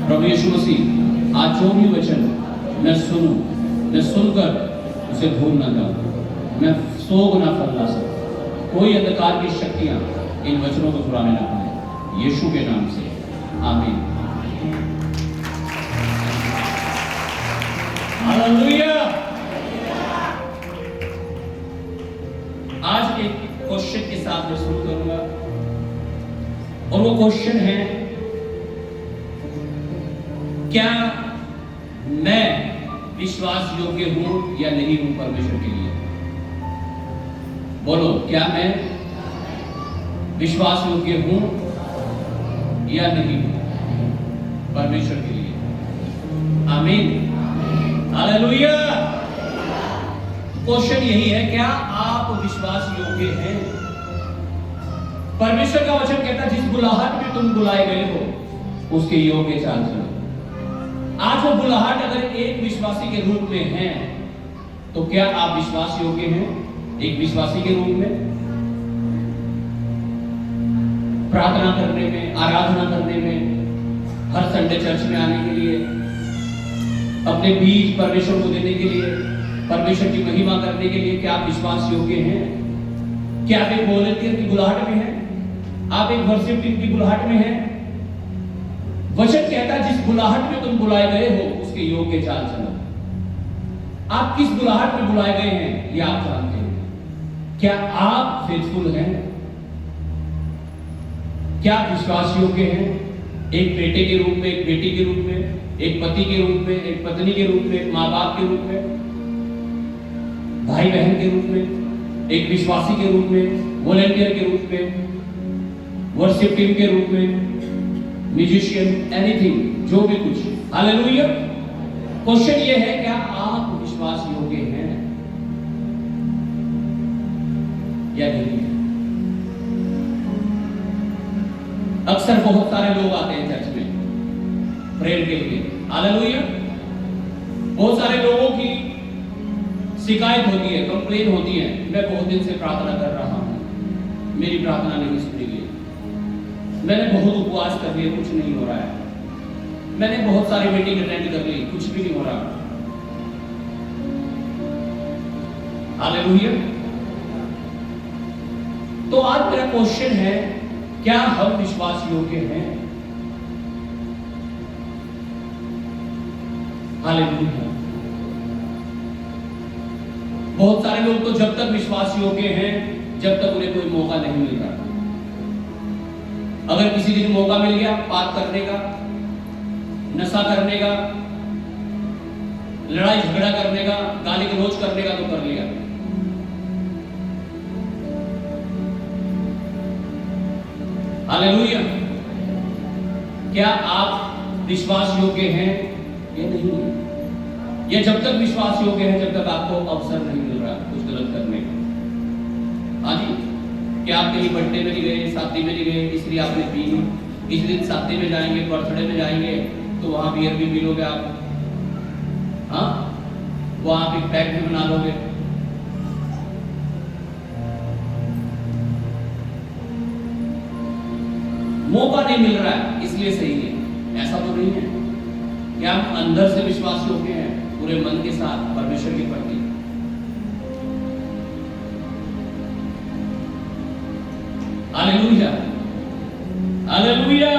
प्रभु यीशु मसीह, आज जो भी वचन मैं सुनूं, मैं सुनकर उसे भूल ना जाऊं, मैं सोग ना फैला सकूं, कोई अंधकार की शक्तियां इन वचनों को छुड़ाने ना पाए, यीशु के नाम से आमीन। हालेलुया। आज एक क्वेश्चन के साथ मैं शुरू करूंगा और वो क्वेश्चन है, क्या मैं विश्वास योग्य हूं या नहीं हूं परमेश्वर के लिए? बोलो, क्या मैं विश्वास योग्य हूं या नहीं हूं परमेश्वर के लिए? आमीन, हालेलुया। क्वेश्चन यही है, क्या आप विश्वास योग्य हैं? परमेश्वर का वचन कहता है, जिस बुलाहट में तुम बुलाए गए हो उसके योग्य चाल चलो। आज वो बुलाहट अगर एक विश्वासी के रूप में है, तो क्या आप विश्वास योग्य हैं एक विश्वासी के रूप में? प्रार्थना करने में, आराधना करने में, हर संडे चर्च में आने के लिए, अपने बीज परमेश्वर को देने के लिए, परमेश्वर की महिमा करने के लिए, क्या आप विश्वास योग्य हैं? क्या आप एक वॉलंटियर की बुलाहट में हैं? आप एक वर्शिप टीम की बुलाहट में हैं? वचन कहता है, जिस बुलाहट में तुम बुलाए गए हो उसके योग्य चाल चलो। आप किस बुलाहट में बुलाए गए हैं ये आप जानते हैं। क्या आप फेथफुल हैं? क्या आप विश्वास योग्य हैं? एक बेटे के रूप में, एक बेटी के रूप में, एक पति के रूप में, एक पत्नी के रूप में, माँ बाप के रूप में, भाई बहन के रूप में, एक विश्वासी के रूप में, वॉलंटियर के रूप में, वर्शिप टीम के रूप में, म्यूजिशियन, एनीथिंग, जो भी कुछ। हालेलुया। क्वेश्चन ये है, क्या आप विश्वास योग्य हैं या नहीं? अक्सर बहुत सारे लोग आते हैं चर्च में प्रेयर के लिए। हालेलुया। बहुत सारे लोगों की शिकायत होती है, कंप्लेन होती है, मैं बहुत दिन से प्रार्थना कर रहा हूं, मेरी प्रार्थना नहीं सुनी गई, मैंने बहुत उपवास कर लिए, कुछ नहीं हो रहा है, मैंने बहुत सारी मीटिंग अटेंड कर ली, कुछ भी नहीं हो रहा। हालेलुया। तो आज मेरा क्वेश्चन है, क्या हम विश्वास योग्य हैं? हालेलुया। बहुत सारे लोग तो जब तक विश्वास योग्य हैं, जब तक उन्हें कोई मौका नहीं मिल रहा। अगर किसी दिन मौका मिल गया पाप करने का, नशा करने का, लड़ाई झगड़ा करने का, गाली गलौज करने का, तो कर लिया। हालेलुया। क्या आप विश्वास योग्य हैं या नहीं? या जब तक विश्वास योग्य है, जब तक आपको अवसर नहीं मिल रहा कुछ गलत करने का? हाँ जी। क्या आप कहीं बर्थडे में नहीं गए, शादी में नहीं गए, इसलिए आपने पी नहीं? इस दिन शादी में जाएंगे, बर्थडे में जाएंगे, तो वहां बियर भी पी लोगे आप। हाँ, वहां आप एक पैक भी बना लोगे। मौका नहीं मिल रहा है इसलिए सही है, ऐसा तो नहीं है। क्या हम अंदर से विश्वास योग्य हैं पूरे मन के साथ परमेश्वर के प्रति? Hallelujah, hallelujah.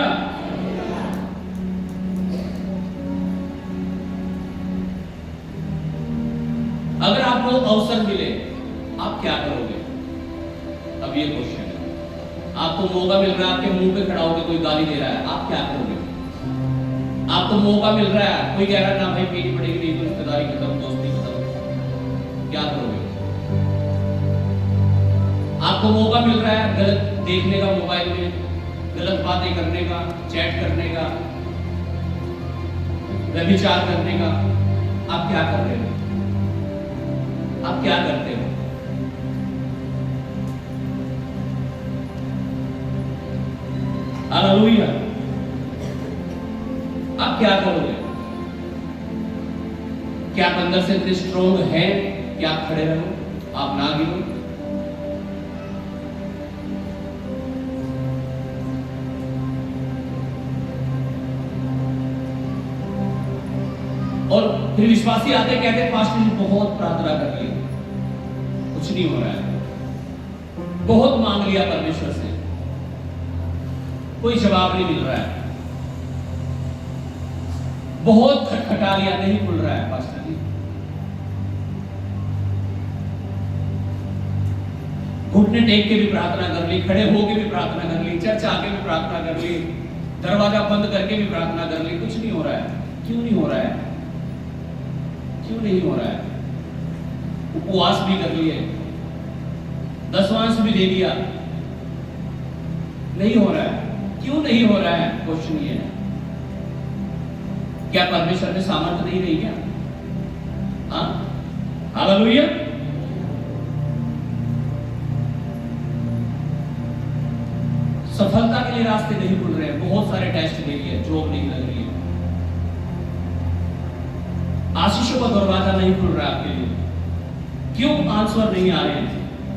अगर आपको अवसर मिले, आप क्या करोगे? अब ये क्वेश्चन है। आपको मौका मिल रहा है, आपके मुंह पे खड़ा होकर कोई गाली दे रहा है, आप क्या करोगे? आपको मौका मिल रहा है, कोई कह रहा है ना भाई पीनी पड़ेगी, नहीं तो रिश्तेदारी खत्म, दोस्ती खत्म, क्या करोगे? आपको मौका मिल रहा है गलत देखने का, मोबाइल में गलत बातें करने का, चैट करने का, व्यभिचार करने का, आप क्या कर रहे हो? आप क्या करते हो? हालेलुया। आप क्या करोगे? क्या आप अंदर से इतने स्ट्रोंग हैं कि आप खड़े रहो, आप ना गिरो? और फिर विश्वासी आते कहते पास्टर जी बहुत प्रार्थना कर ली, कुछ नहीं हो रहा है, बहुत मांग लिया परमेश्वर से, कोई जवाब नहीं मिल रहा है, बहुत खटखटा लिया, नहीं खुल रहा है पास्टर जी। घुटने टेक के भी प्रार्थना कर ली, खड़े होके भी प्रार्थना कर ली, चर्च आके भी प्रार्थना कर ली, दरवाजा बंद करके भी प्रार्थना कर ली, कुछ नहीं हो रहा है। क्यों नहीं हो रहा है? क्यों नहीं हो रहा है? उपवास भी कर लिए, दशवांश भी दे दिया, नहीं हो रहा है। क्यों नहीं हो रहा है? क्वेश्चन ये है, क्या परमेश्वर में सामर्थ्य नहीं रही क्या? हाँ, हालेलुया। सफलता के लिए रास्ते नहीं खुल रहे हैं, बहुत सारे टेस्ट दे लिए, जॉब नहीं लग रही है, आशीषों का दरवाजा नहीं खुल रहा है आपके लिए। क्यों आंसर नहीं आ रहे हैं?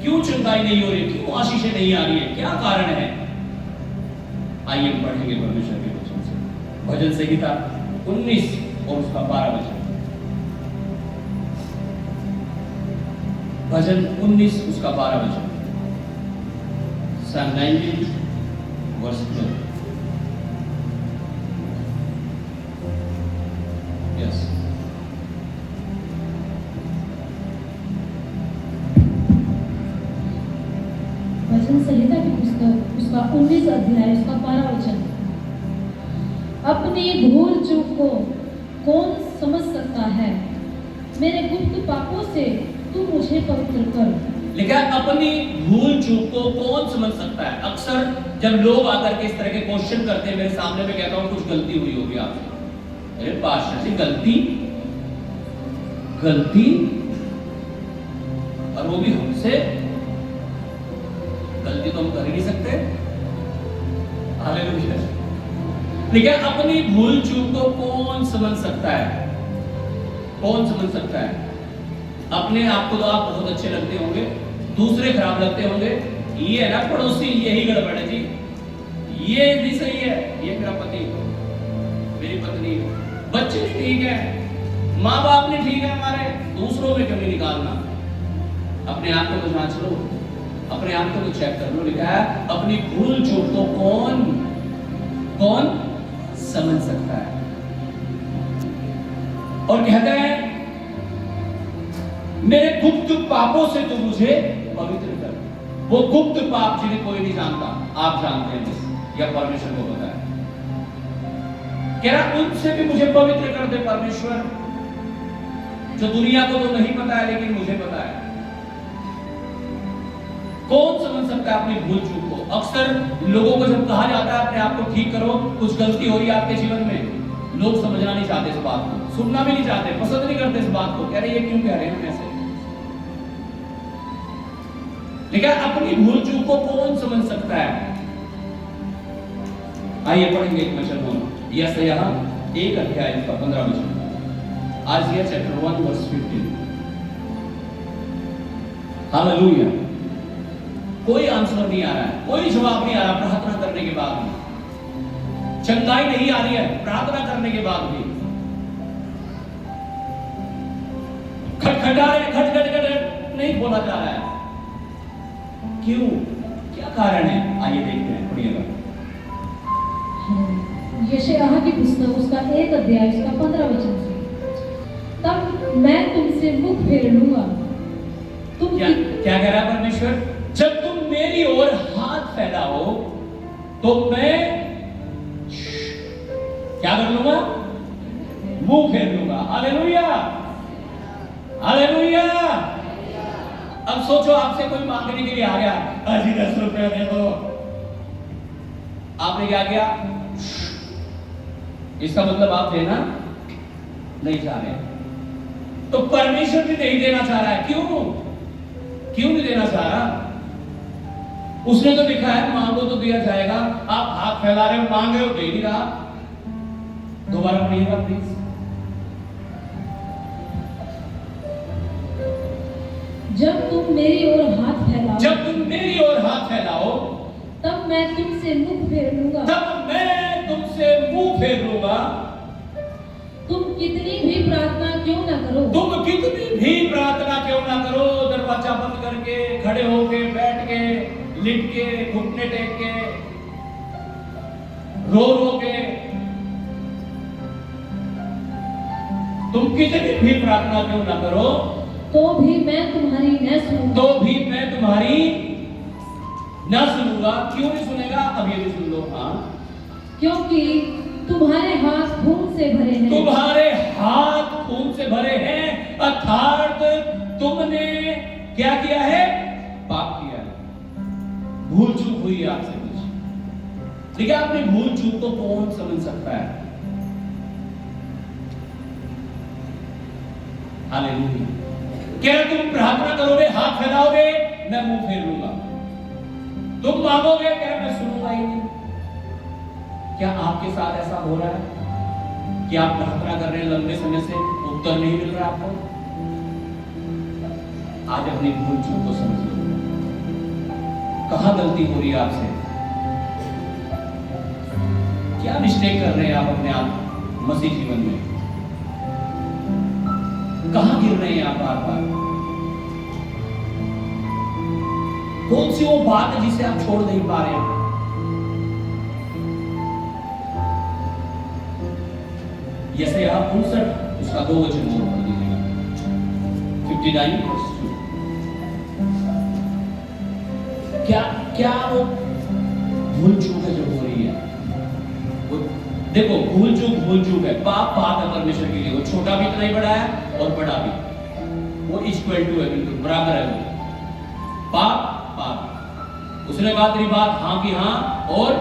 क्यों चंगाई नहीं हो रही? क्यों आशीषें नहीं आ रही है? क्या कारण है? आइए पढ़ेंगे परमेश्वर के वचन से, भजन संहिता 19 और उसका 12 वचन। भजन 19 उसका 12 वचन। Psalm 19 verse 12। Yes। भजन संहिता की पुस्तक उसका 19 अध्याय उसका 12 वचन। अपनी भूल चूक को कौन समझ सकता है? मेरे गुप्त पापों से तू मुझे पवित्र कर। लिखा है अपनी भूल चूक को कौन समझ सकता है। अक्सर जब लोग आकर के इस तरह के क्वेश्चन करते हैं मेरे सामने, में कहता हूं कुछ गलती हुई होगी आपसे। अरे पास्टर जी गलती और वो भी हमसे? गलती तो हम कर ही नहीं सकते। हालेलुया। लेकिन अपनी भूल चूक को कौन समझ सकता है? कौन समझ सकता है? अपने आप को तो आप बहुत अच्छे लगते होंगे, दूसरे खराब लगते होंगे। ये है ना पड़ोसी, यही गड़बड़ है जी, ये भी सही है, ये मेरा पति, मेरी पत्नी, बच्चे भी ठीक है, माँ बाप भी ठीक है हमारे। दूसरों में कमी निकालना, अपने आप को तो जांच लो, अपने आप को तो चेक कर लो। लिखा है अपनी भूल चूक को कौन समझ सकता है। और कहता है मेरे गुप्त पापों से तू मुझे पवित्र कर। वो गुप्त पाप जिन्हें कोई नहीं जानता, आप जानते हैं या परमेश्वर को पता है। कह रहा उनसे भी मुझे पवित्र कर दे परमेश्वर, जो दुनिया को तो नहीं पता है लेकिन मुझे पता है। कौन समझ सकता है अपनी भूल चूक को? अक्सर लोगों को जब कहा जाता है अपने आप को ठीक करो, कुछ गलती हो रही है आपके जीवन में, लोग समझना नहीं चाहते इस बात को, सुनना भी नहीं चाहते, पसंद नहीं करते इस बात को। कह रहे ये क्यों कह रहे हैं ऐसे? लेकिन अपनी भूल चूक को कौन समझ सकता है? आइए पढ़ेंगे एक वचन और यशायाह 1 अध्याय का 15 वचन। Isaiah chapter 1 verse 15। हालेलुया। कोई आंसर नहीं आ रहा है, कोई जवाब नहीं आ रहा प्रार्थना करने के बाद भी, चंगाई नहीं आ रही है प्रार्थना करने के बाद भी, खटखटा रहे, खटखट नहीं बोला जा रहा है। क्यों? क्या कारण है? आइए देखते हैं, पढ़िएगा। यशायाह की पुस्तक उसका 1 अध्याय उसका 15 वचन से, तब मैं तुमसे मुख फेर लूंगा। तुम क्या कह रहा है परमेश्वर? जब तुम मेरी ओर हाथ फैलाओ तो मैं क्या कर लूंगा? मुंह फेर लूंगा। Hallelujah, hallelujah. अब सोचो आपसे कोई मांगने के लिए आ गया, अजी 10 रुपया दे दो, आपने क्या किया? इसका मतलब आप देना नहीं चाह रहे, तो परमेश्वर भी नहीं देना चाह रहा है। क्यों नहीं देना चाह रहा? उसने तो लिखा है मांगो तो दिया जाएगा, आप हाथ फैला रहे हो, मांग रहे हो, दे नहीं रहा। दोबारा पढ़िएगा प्लीज। जब तुम मेरी ओर हाथ फैलाओ, जब तुम मेरी ओर हाथ फैलाओ, तब मैं तुमसे मुख फेर लूंगा। तब मैं तुमसे मुंह फेर लूंगा। तुम कितनी भी प्रार्थना भी प्रार्थना क्यों ना करो, दरवाजा बंद करके, खड़े होके, बैठ के, लिट के, घुटने टेक के, रो रो के, तुम कितनी भी प्रार्थना क्यों ना करो, तो भी मैं तुम्हारी न सुनूंगा। तो भी मैं तुम्हारी न सुनूंगा। क्यों नहीं सुनेगा? अब ये भी सुन लो। हाँ, क्योंकि तुम्हारे हाथ खून से भरे हैं। तुम्हारे हाथ खून से भरे हैं, अर्थात तुमने क्या किया है? पाप किया है, भूल चूक हुई है आपसे कुछ। देखिए, आपने भूल चूक को कौन समझ सकता है? हालेलुया। क्या तुम प्रार्थना करोगे, हाथ फैलाओगे, मैं मुंह फेर लूंगा? तुम मांगोगे, क्या मैं सुनूंगा ही नहीं? क्या आपके साथ ऐसा हो रहा है कि आप प्रार्थना कर रहे हैं, लंबे समय से उत्तर नहीं मिल रहा आपको? आज अपनी भूल चूक को समझ लो, कहां गलती हो रही है आपसे, क्या मिस्टेक कर रहे हैं आप अपने आप मसीह जीवन में, कहां गिर रहे हैं आप बार बार? कौन सी वो बात है जिसे आप छोड़ नहीं पा रहे हैं? यशायाह 59 उसका 2 वचन और पढ़ दीजिएगा। 59 verse 2। क्या क्या वो भूल चूक है जो हो रही है? वो देखो, भूल चूक है। पाप है परमेश्वर के लिए। वो छोटा भी इतना ही बड़ा है और बड़ा भी, वो इक्वल टू है, बिल्कुल बराबर है वो। पाप उसने बात रही बात हाँ की हाँ और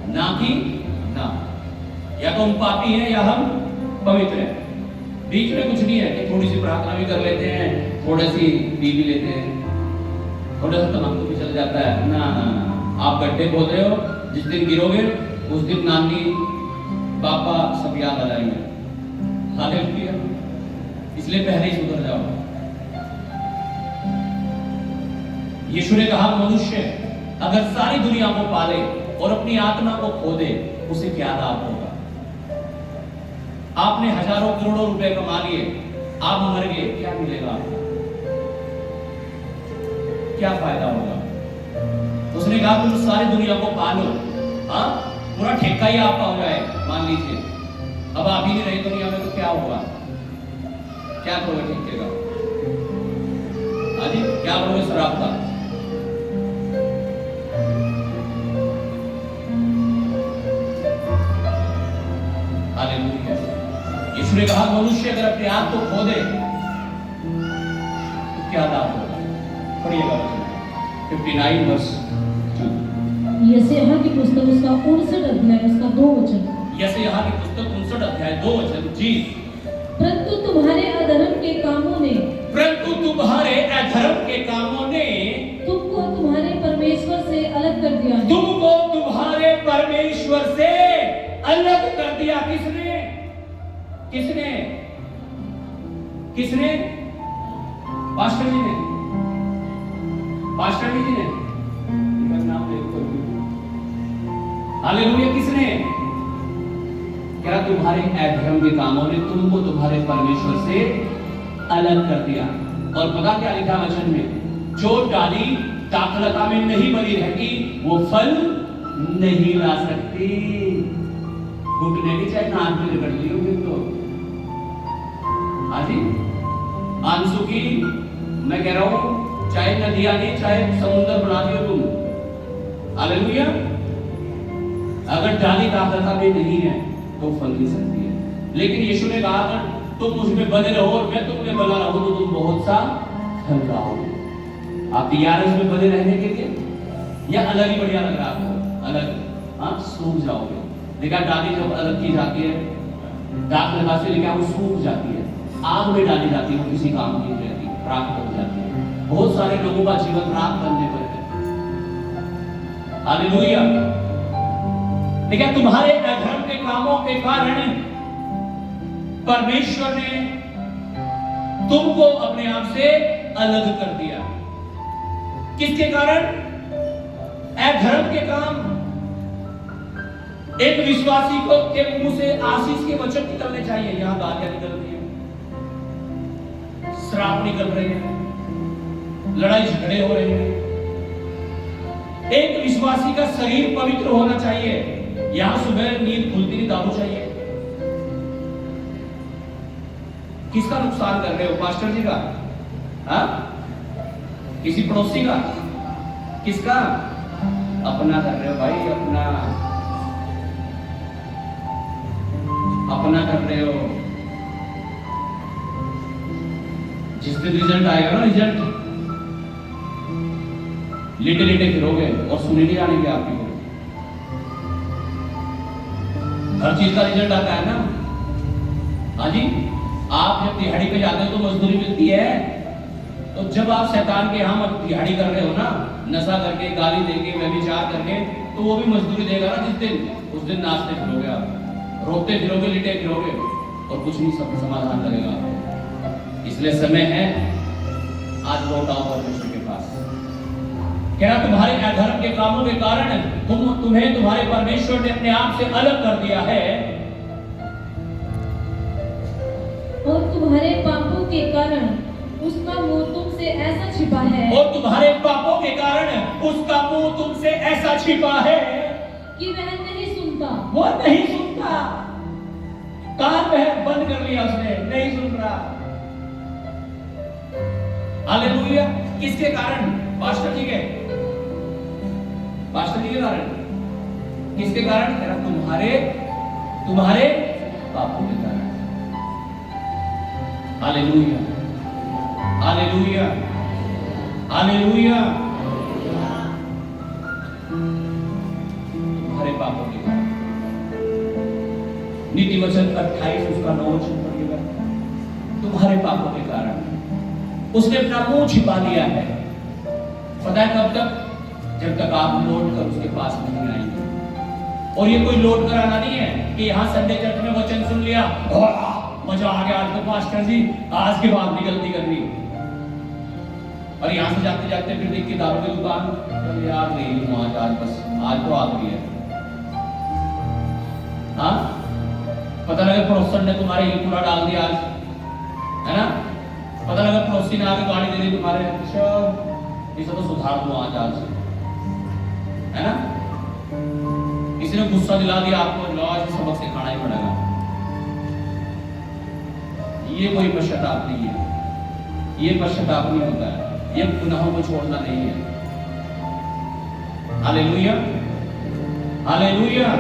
ना की ना। या तो हम पापी हैं या हम पवित्र हैं, बीच में कुछ नहीं है कि थोड़ी सी प्रार्थना भी कर लेते हैं, थोड़ी सी पी भी लेते हैं, थोड़ा सा तमाकू भी चल जाता है। ना ना ना, आप गड्ढे खोद रहे हो, जिस दिन गिरोगे उस दिन नानी पापा सब याद आ जाएंगे। हालेलुया। इसलिए पहले ही सुधर जाओ। यीशु ने कहा, मनुष्य अगर सारी दुनिया को पाले और अपनी आत्मा को खो दे, उसे क्या लाभ होगा? आपने हजारों करोड़ों रुपए कमा लिए, आप मर गए, क्या मिलेगा आपको? क्या फायदा होगा? उसने कहा, तुम सारी दुनिया को पालो, हाँ, पूरा ठेका ही आपका हो जाए, मान लीजिए। अब आप ही नहीं रहे दुनिया में, तो क्या होगा? क्या करोगे ठेके का? अरे क्या करोगे शराब का? यीशु ने कहा, मनुष्य अगर अपने आप को खो दे तो क्या लाभ होगा? पढ़िएगा 59 वर्स 2। यशायाह की पुस्तक उसका 59 अध्याय उसका 2 वचन। यशायाह की पुस्तक 59 अध्याय 2 वचन। जी। परंतु तुम्हारे अधर्म के कामों ने, परंतु तुम्हारे अधर्म के कामों ने तुमको तुम्हारे परमेश्वर से अलग कर दिया है। तुमको तुम्हारे परमेश्वर से अलग कर दिया। किसने? किसने? किसने? पास्टर जी ने। पास्टर जी ने नाम ले कोई। हालेलुया। किसने? क्या तुम्हारे अधर्म के कामों ने तुमको तुम्हारे परमेश्वर से अलग कर दिया। और पता क्या लिखा वचन में? जो डाली दाखलता में नहीं बनी रहती, वो फल नहीं ला सकती। घुटने की चाहे नाक में रगड़ ली होगी तो हाजी आंसू की, मैं कह रहा हूं, चाहे नदियां नहीं, चाहे समुद्र बना दियो तुम। हालेलुया। अगर डाली दाखलता में नहीं है तो फल नहीं सकती है। लेकिन यीशु ने कहा, अगर तुम मुझ में बने रहो और मैं तुम में बना रहूं तो तुम बहुत सा फल लाओगे। आप तैयार हैं इसमें बने रहने के लिए, या अलग ही बढ़िया लग रहा है आपको? अलग, हाँ, सूख जाओगे। देखा, डाली जब अलग की जाती है, दाग लगा से लेकर वो सूख जाती है, आग में डाली जाती है, वो किसी काम की नहीं रहती, राख बन जाती है। बहुत सारे लोगों का जीवन राख बनने पर है। हालेलुया। देखा, तुम्हारे अधर्म के कामों के कारण परमेश्वर ने तुमको अपने आप से अलग कर दिया। किसके कारण? अधर्म के काम। एक विश्वासी को के मुंह से आशीष के वचन निकलने चाहिए, यहां गालियां निकलती है। श्राप निकल रहे हैं, लड़ाई झगड़े हो रहे हैं। एक विश्वासी का शरीर पवित्र होना चाहिए। यहां सुबह नींद खुलती नहीं, दारू चाहिए। किसका नुकसान कर रहे हो? पास्टर जी का? हाँ? किसी पड़ोसी का? किसका? अपना कर रहे हो भाई, अपना कर रहे हो। जिस दिन रिजल्ट आएगा ना, रिजल्ट लेटे लेटे फिरोगे और सुने नहीं आने आपकी को। हर चीज का रिजल्ट आता है ना। हाँ जी, आप जब दिहाड़ी पे जाते हो तो मजदूरी मिलती है। तो जब आप शैतान के यहाँ दिहाड़ी कर रहे हो ना, नशा करके, गाली देके, व्यभिचार करके, तो वो भी मजदूरी देगा ना जिस दिन। उस दिन नाचते फिरोगे आप, रोते फिरोगे, लेटे फिरोगे और कुछ नहीं, सब समाधान लगेगा। इसलिए समय है, आज लौट आओ परमेश्वर के पास। कह रहा तुम्हारे अधर्म के कामों के कारण तुम्हें तुम्हारे परमेश्वर ने अपने आप से अलग कर दिया है, और तुम्हारे पापों के कारण उसका मुंह तुमसे ऐसा छिपा है, और तुम्हारे पापों के कारण उसका मुंह तुमसे ऐसा छिपा है कि वह नहीं सुनता। वो नहीं सुनता। कान वह बंद कर लिया उसने, नहीं सुन रहा। हालेलुया। किसके कारण? पास्टर जी के कारण। किसके कारण? तेरा तुम्हारे पापों के कारण। Hallelujah, hallelujah, hallelujah. तुम्हारे पापों के कारण। नीति वचन 28 उसका 9 पढ़िएगा। तुम्हारे पापों के कारण उसने अपना मुंह छिपा लिया है। पता है कब तक? जब तक आप लौट कर उसके पास नहीं आएंगे। और ये कोई लौट कर आना नहीं है कि यहाँ संडे चर्च में वचन सुन लिया, मजा आ गया, आज तो पास्टर जी आज के बाद भी गलती कर ली, और यहाँ से जाते जाते फिर देख के दारू की दुकान, चल यार नहीं हूँ आज बस आज तो आखिरी है। हाँ, पता लगा पड़ोसन ने तुम्हारे ही पूरा डाल दिया आज, है ना? पता लगा पड़ोसी ने आके गाड़ी दे दी तुम्हारे, अच्छा इसे तो सुधार दो आज, है ना? किसी ने गुस्सा दिला दिया आपको, लॉज सबक सिखाना ही पड़ेगा। ये कोई पश्चाताप नहीं है, ये पश्चाताप नहीं होता है, ये गुनाहों को छोड़ना नहीं है। Hallelujah, hallelujah.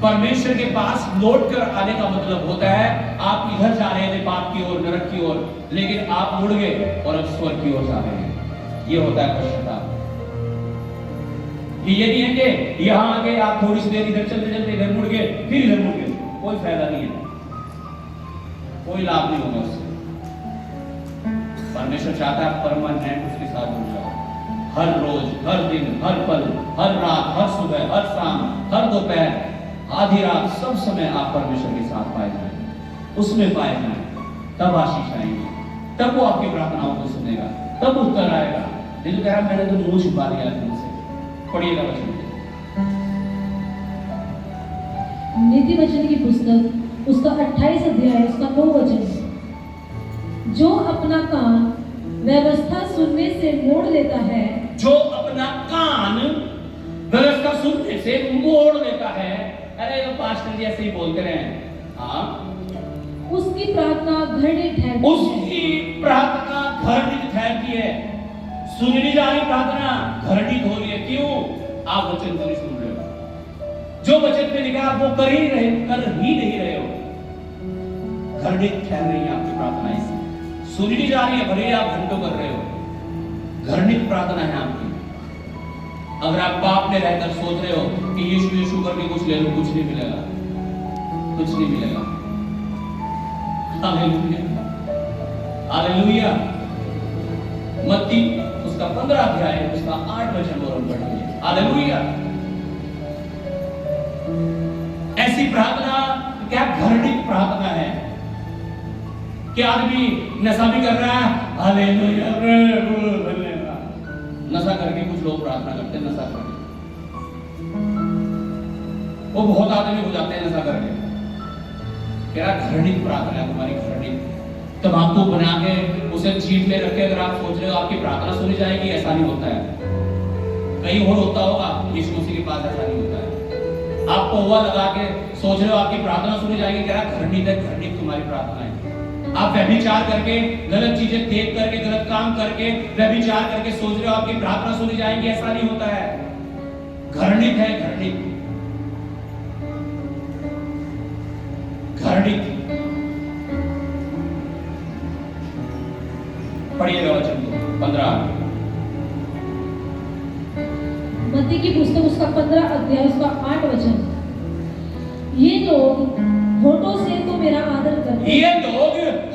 परमेश्वर के पास लौट कर आने का मतलब होता है आप इधर जा रहे थे पाप की ओर, नरक की ओर, लेकिन आप मुड़ गए और अब स्वर्ग की ओर जा रहे हैं। ये होता है पश्चाताप। ये नहीं है कि यहां आके आप थोड़ी सी देर इधर चलते चलते इधर मुड़ गए फिर इधर मुड़ गए, कोई फायदा नहीं है, कोई लाभ नहीं होगा उससे। परमेश्वर चाहता है परमानेंट उसके साथ जुड़ जाओ, हर रोज, हर दिन, हर पल, हर रात, हर सुबह, हर शाम, हर दोपहर, आधी रात, सब समय आप परमेश्वर के साथ पाए जाए, उसमें पाए जाए, तब आशीष आएंगे, तब वो आपकी प्रार्थनाओं को सुनेगा, तब उत्तर आएगा। नहीं तो कह रहा मैंने तो मुंह छुपा लिया तुमसे। पढ़िएगा वचन, नीति वचन की पुस्तक उसका 28 अध्याय उसका 9 वचन, जो अपना कान व्यवस्था सुनने से मोड़ लेता है, जो अपना कान व्यवस्था सुनने से मोड़ लेता है। अरे वो पास्टर जी ऐसे ही बोलते रहे, हाँ, उसकी प्रार्थना घृणित ठहरती है। उसकी प्रार्थना घृणित ठहरती है। सुनी नहीं जा रही प्रार्थना, घृणित हो रही है। क्यों? आप वचन को नहीं सुन रहे हो। जो वचन में लिखा आप वो कर ही नहीं रहे हो। घृणित ठहर रही है आपकी प्रार्थना, इसी सुनी नहीं जा रही है, भले आप घंटों कर रहे हो, घृणित प्रार्थना है आपकी। अगर आप पाप में रहकर सोच रहे हो कि यीशु यीशु करके कुछ ले लो, कुछ नहीं मिलेगा, कुछ नहीं मिलेगा। Hallelujah, hallelujah. मत्ती उसका 15 अध्याय उसका 8 वचन और पढ़िए। हालेलुया। ऐसी प्रार्थना क्या घृणित प्रार्थना है कि आदमी नशा भी कर रहा है, हालेलुया, नशा करके कुछ लोग प्रार्थना करते हैं, नशा करके वो बहुत आदमी हो जाते हैं नशा करके। क्या घृणित प्रार्थना है तुम्हारी, घृणित। तम्बाकू बना के उसे जीभ में रख के अगर आप सोच रहे हो आपकी प्रार्थना सुनी जाएगी, ऐसा नहीं होता है। कहीं और होता होगा, यीशु मसीह के पास ऐसा नहीं होता है। आप पौवा लगा के सोच रहे हो आपकी प्रार्थना सुनी जाएगी, कह रहा घृणित है, घृणित तुम्हारी प्रार्थना है। आप व्यभिचार करके, गलत चीजें देख करके, गलत काम करके, व्यभिचार करके सोच रहे हो आपकी प्रार्थना सुनी जाएगी, ऐसा नहीं होता है। घृणित है, घृणित घृणित। पढ़िएगा वचन 15। मत्ती की पुस्तक उसका 15 अध्याय उसका 8 वचन। ये लोग होठों से तो मेरा आदर करते हैं। ये लोग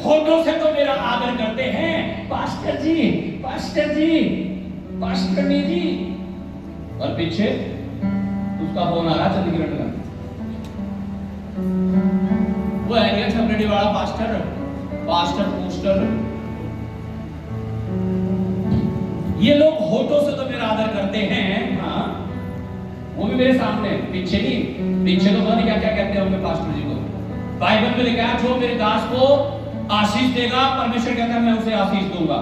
होठों से तो मेरा आदर करते हैं। पास्टर जी, पास्टर जी, पास्टरनी जी। और पीछे उसका फोन आ रहा चंडीगढ़ का, वो एरिया छपरेडी वाला पास्टर, पास्टर पोस्टर। ये लोग होठों से तो मेरा आदर करते हैं, हाँ, वो भी मेरे सामने, पीछे नहीं। पीछे तो पता नहीं क्या क्या कहते होंगे पास्टर जी को। बाइबल में लिखा है, जो मेरे दास को आशीष देगा, परमेश्वर कहता है मैं उसे आशीष दूंगा।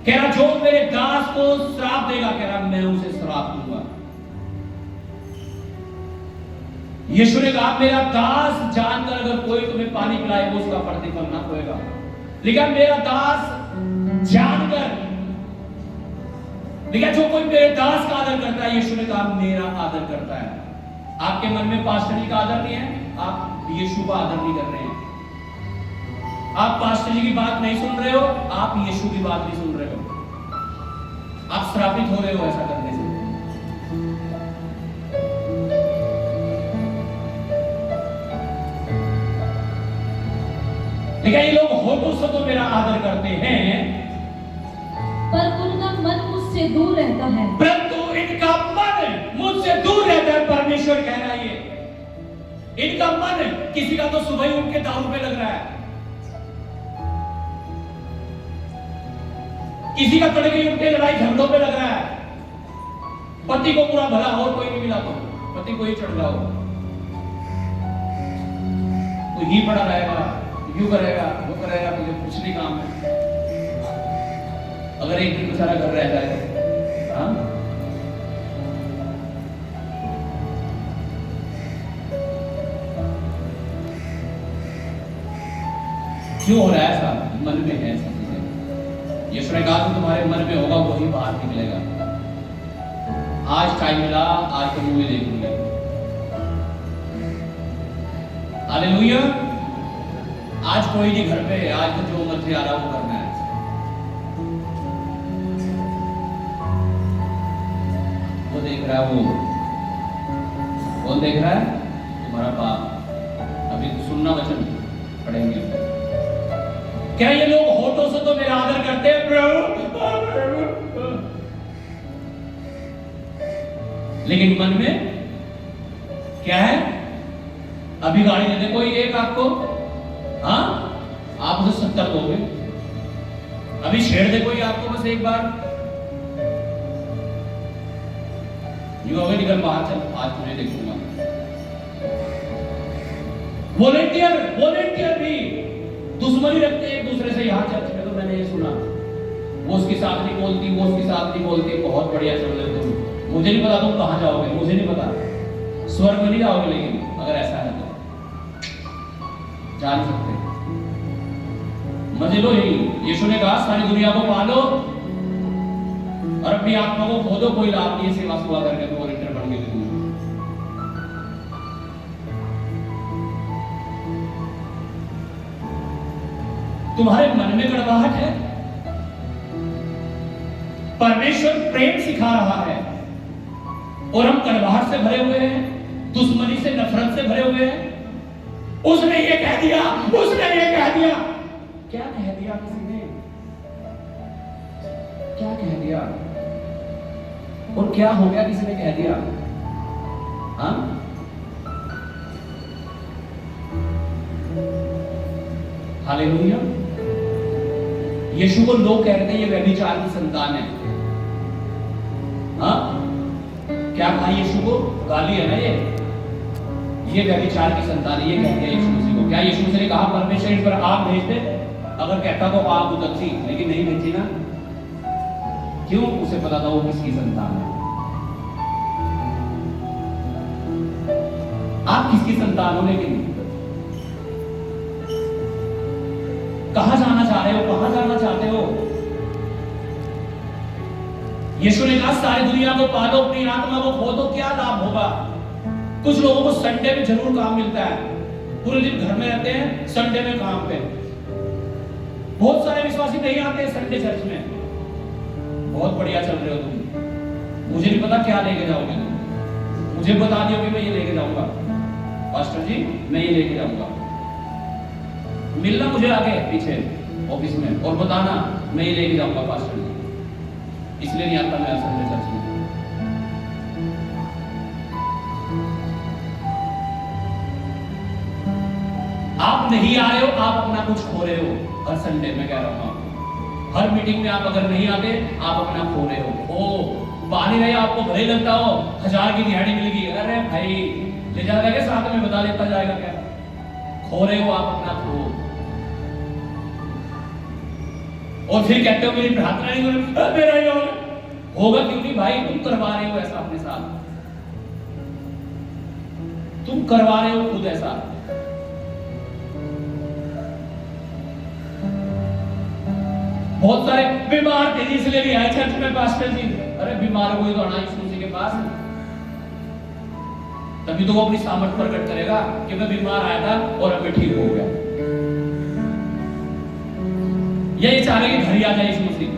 कह रहा जो मेरे दास को श्राप देगा, कह रहा मैं उसे श्राप दूंगा। यीशु ने कहा मेरा दास जानकर अगर कोई तुम्हें पानी पिलाए वो उसका प्रतिफल ना होएगा। लेकिन मेरा दास जानकर, लेकिन जो कोई मेरे दास का आदर करता है, यीशु ने कहा मेरा आदर करता है। आपके मन में पास्टर जी का आदर नहीं है, आप यीशु का आदर नहीं कर रहे हैं। आप पास्टर जी की बात नहीं सुन रहे हो, आप यीशु की बात नहीं सुन रहे हो। आप श्रापित हो रहे हो ऐसा करने से। लेकिन ये लोग होठों से तो मेरा आदर करते हैं, पर उनका मन मुझसे दूर रहता है। परंतु इनका मन मुझसे दूर रहता है। परमेश्वर कह रहा है ये इनका मन, किसी का तो सुबह ही उठ के दारू पे लग रहा है, किसी का तड़के ही उठ के लड़ाई झगड़ों पे लग रहा है। पति को पूरा भला और कोई नहीं मिला तो पति को ही चढ़ जाओ, तो ही पड़ा रहेगा, यूं करेगा, वो करेगा, मुझे कुछ नहीं काम है। अगर एक दिन बेचारा घर रह जाए, हाँ, क्यों हो रहा है ऐसा? मन में है ऐसा चीजें। यीशु ने कहा तो तुम्हारे मन में होगा वही बाहर निकलेगा। आज टाइम मिला, आज तो मूवी देखूंगा। हालेलुया। आज कोई नहीं घर पे, आज तो जो मर्जी आ रहा वो करना है। वो देख रहा है, वो कौन देख रहा है? तुम्हारा बाप। अभी सुनना वचन पढ़ेंगे। क्या ये लोग होठों से तो मेरा आदर करते हैं प्रभु, लेकिन मन में क्या है? अभी गाड़ी दे दे कोई एक आपको, हाँ, आप उसे 70 दोगे। अभी छेड़ दे कोई आपको बस एक बार, युवा निकल बाहर चल, आज तुझे देखूंगा। वॉलेंटियर भी दुश्मनी रखते हैं एक दूसरे से। यहाँ चर्च में तो मैंने ये सुना, वो उसके साथ नहीं बोलती, वो उसके साथ नहीं बोलती। बहुत बढ़िया चल रहे तुम, मुझे नहीं पता तुम कहाँ जाओगे, मुझे नहीं पता, स्वर्ग में नहीं जाओगे, लेकिन अगर ऐसा है तो जान सकते। मजे लो यही। यीशु ने कहा सारी दुनिया को पालो और अपनी आत्मा को खो दो, कोई लाभ नहीं है सेवा सुवा करके तो वॉलंटियर बन के। तुम्हारे मन में कड़वाहट है, परमेश्वर प्रेम सिखा रहा है और हम कड़वाहट से भरे हुए हैं, दुश्मनी से, नफरत से भरे हुए हैं। उसने ये कह दिया, उसने ये कह दिया। क्या कह दिया किसी ने? क्या कह दिया? और क्या हो गया किसी ने कह दिया? हाँ, हालेलुया। यीशु को लोग कह रहे थे ये व्यभिचार की संतान है। हाँ, क्या कहा यीशु को? गाली है ना ये व्यभिचार की संतान है, ये कह दिया यीशु मसीह को। क्या यीशु मसीह ने कहा परमेश्वर इन पर आग भेज दे? अगर कहता तो आप उदकती, लेकिन नहीं भेजी ना। क्यों? उसे पता था वो किसकी संतान है। आप किसकी संतान हो? लेकिन कहां जाना चाह रहे हो? कहां जाना चाहते हो? यीशु ने कहा सारी दुनिया को पालो, अपनी आत्मा को खो दो, क्या लाभ होगा? कुछ लोगों को संडे में जरूर काम मिलता है, पूरे दिन घर में रहते हैं, संडे में काम पे। बहुत सारे विश्वासी नहीं आते संडे चर्च में। बहुत बढ़िया चल रहे हो तुम, मुझे नहीं पता क्या लेके जाओगे तुम। मुझे बता दियो कि मैं ये लेके जाऊंगा पास्टर जी, मैं ये लेके जाऊंगा। मिलना मुझे आगे पीछे ऑफिस में और बताना मैं ये लेके जाऊंगा पास्टर जी। इसलिए नहीं आता मैं संडे चर्च में। आप नहीं आ रहे हो, आप अपना कुछ खो रहे हो। हर संडे में कह रहा हूं आपको, हर मीटिंग में आप अगर नहीं आते, आप अपना खो रहे हो। ओ पानी नहीं, आपको भले लगता हो 1000 की दिहाड़ी मिल गई, अरे भाई ले जाएगा क्या साथ में, बता देता जाएगा क्या? खो रहे हो आप अपना खो। और फिर कहते हो मेरी प्रार्थना नहीं हो रही, मेरा ही होगा क्यों नहीं भाई? तुम करवा रहे हो ऐसा अपने साथ, तुम करवा रहे हो खुद ऐसा। बहुत सारे बीमार थे इसलिए भी आए चर्च में पास्टर जी। अरे बीमार कोई तो आना यीशु मसीह के पास, तभी तो वो अपनी सामर्थ प्रकट करेगा कि मैं बीमार आया था और अब मैं ठीक हो गया। यही चाह रहे कि घर ही आ जाए यीशु मसीह,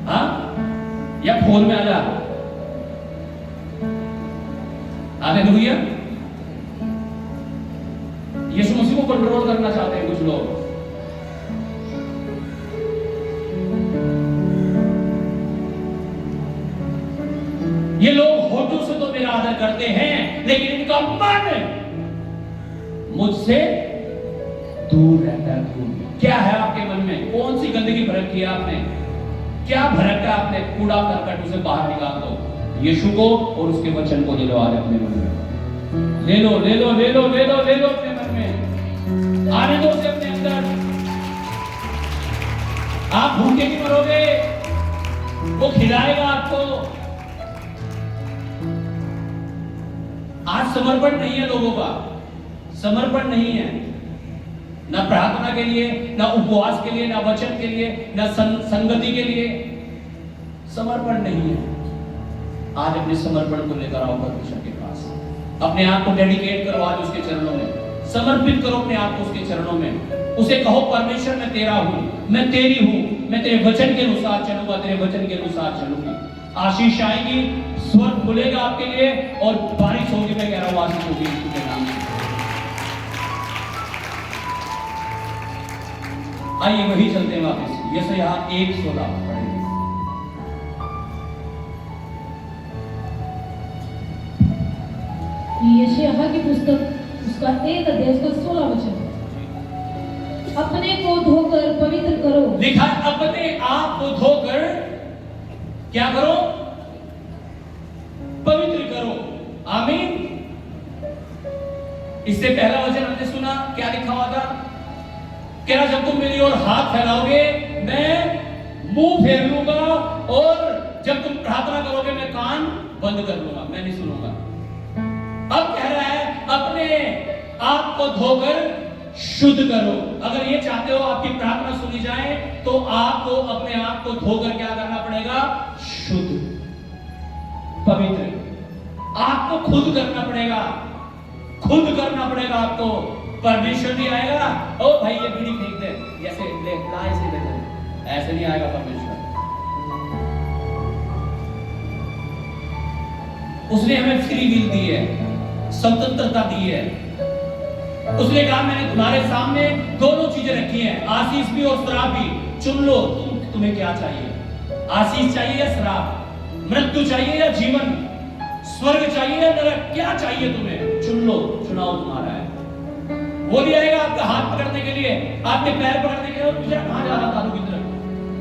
हाँ, या फोन में आ जा। हालेलुया। यीशु मसीह को कंट्रोल करना चाहते हैं कुछ लोग। ये लोग होठों से तो मेरा आदर करते हैं, लेकिन इनका मन मुझसे दूर रहता है। दूर क्या है आपके मन में? कौन सी गंदगी भर रखी है आपने? क्या भर रखा आपने? कूड़ा करकट उसे बाहर निकाल दो। यीशु को और उसके वचन को ले लो आज अपने मन में। ले लो ले लो ले लो ले लो ले लो अपने मन में, आने दो उसे अपने अंदर। आप भूखे नहीं मरोगे, वो खिलाएगा आपको। आज समर्पण नहीं है लोगों का, समर्पण नहीं है, ना प्रार्थना के लिए, ना उपवास के लिए, ना वचन के लिए, ना संगति के लिए समर्पण नहीं है। आज अपने समर्पण को लेकर आओ परमेश्वर के पास, अपने आप को डेडिकेट करो आज उसके चरणों में, समर्पित करो अपने आप को उसके चरणों में। उसे कहो परमेश्वर मैं तेरा हूं, मैं तेरी हूं, मैं तेरे वचन के अनुसार चलूंगा, तेरे वचन के अनुसार चलूंगी। आशीष आएगी, स्वर्ग खुलेगा आपके लिए और बारिश होगी। मैं कह रहा हूं आशीष होगी यीशु के नाम से। आइए वही चलते हैं वापस, यशायाह 1:16 पढ़ेंगे। यशायाह की पुस्तक उसका 1 अध्याय उसका 16 वचन। अपने को धोकर पवित्र करो। लिखा अपने आप को धोकर क्या करो? पवित्र करो। आमीन। इससे पहला वचन हमने सुना, क्या लिखा हुआ था? कह रहा जब तुम मेरी ओर हाथ फैलाओगे मैं मुंह फेर लूंगा, और जब तुम प्रार्थना करोगे मैं कान बंद कर लूंगा, मैं नहीं सुनूंगा। अब कह रहा है अपने आप को धोकर शुद्ध करो। अगर ये चाहते हो आपकी प्रार्थना सुनी जाए तो आपको अपने आप को धोकर क्या करना पड़ेगा? शुद्ध, पवित्र। आपको खुद करना पड़ेगा, खुद करना पड़ेगा आपको। परमेश्वर नहीं आएगा ओ भाई ये बीड़ी फेंक दे, ऐसे ले ला, ऐसे दे दे, ऐसे नहीं आएगा परमेश्वर। उसने हमें फ्री विल दी है, स्वतंत्रता दी है। उसने कहा मैंने तुम्हारे सामने दोनों चीजें रखी हैं, आशीष भी और श्राप भी, चुन लो तुम्हें क्या चाहिए। आशीष चाहिए या श्राप? मृत्यु चाहिए या जीवन? स्वर्ग चाहिए या नरक? क्या चाहिए तुम्हें? चुन लो, चुनाव तुम्हारा है। वो नहीं आएगा आपका हाथ पकड़ने के लिए, आपके पैर पकड़ने के लिए, तुझे कहां जा रहा था की तरफ,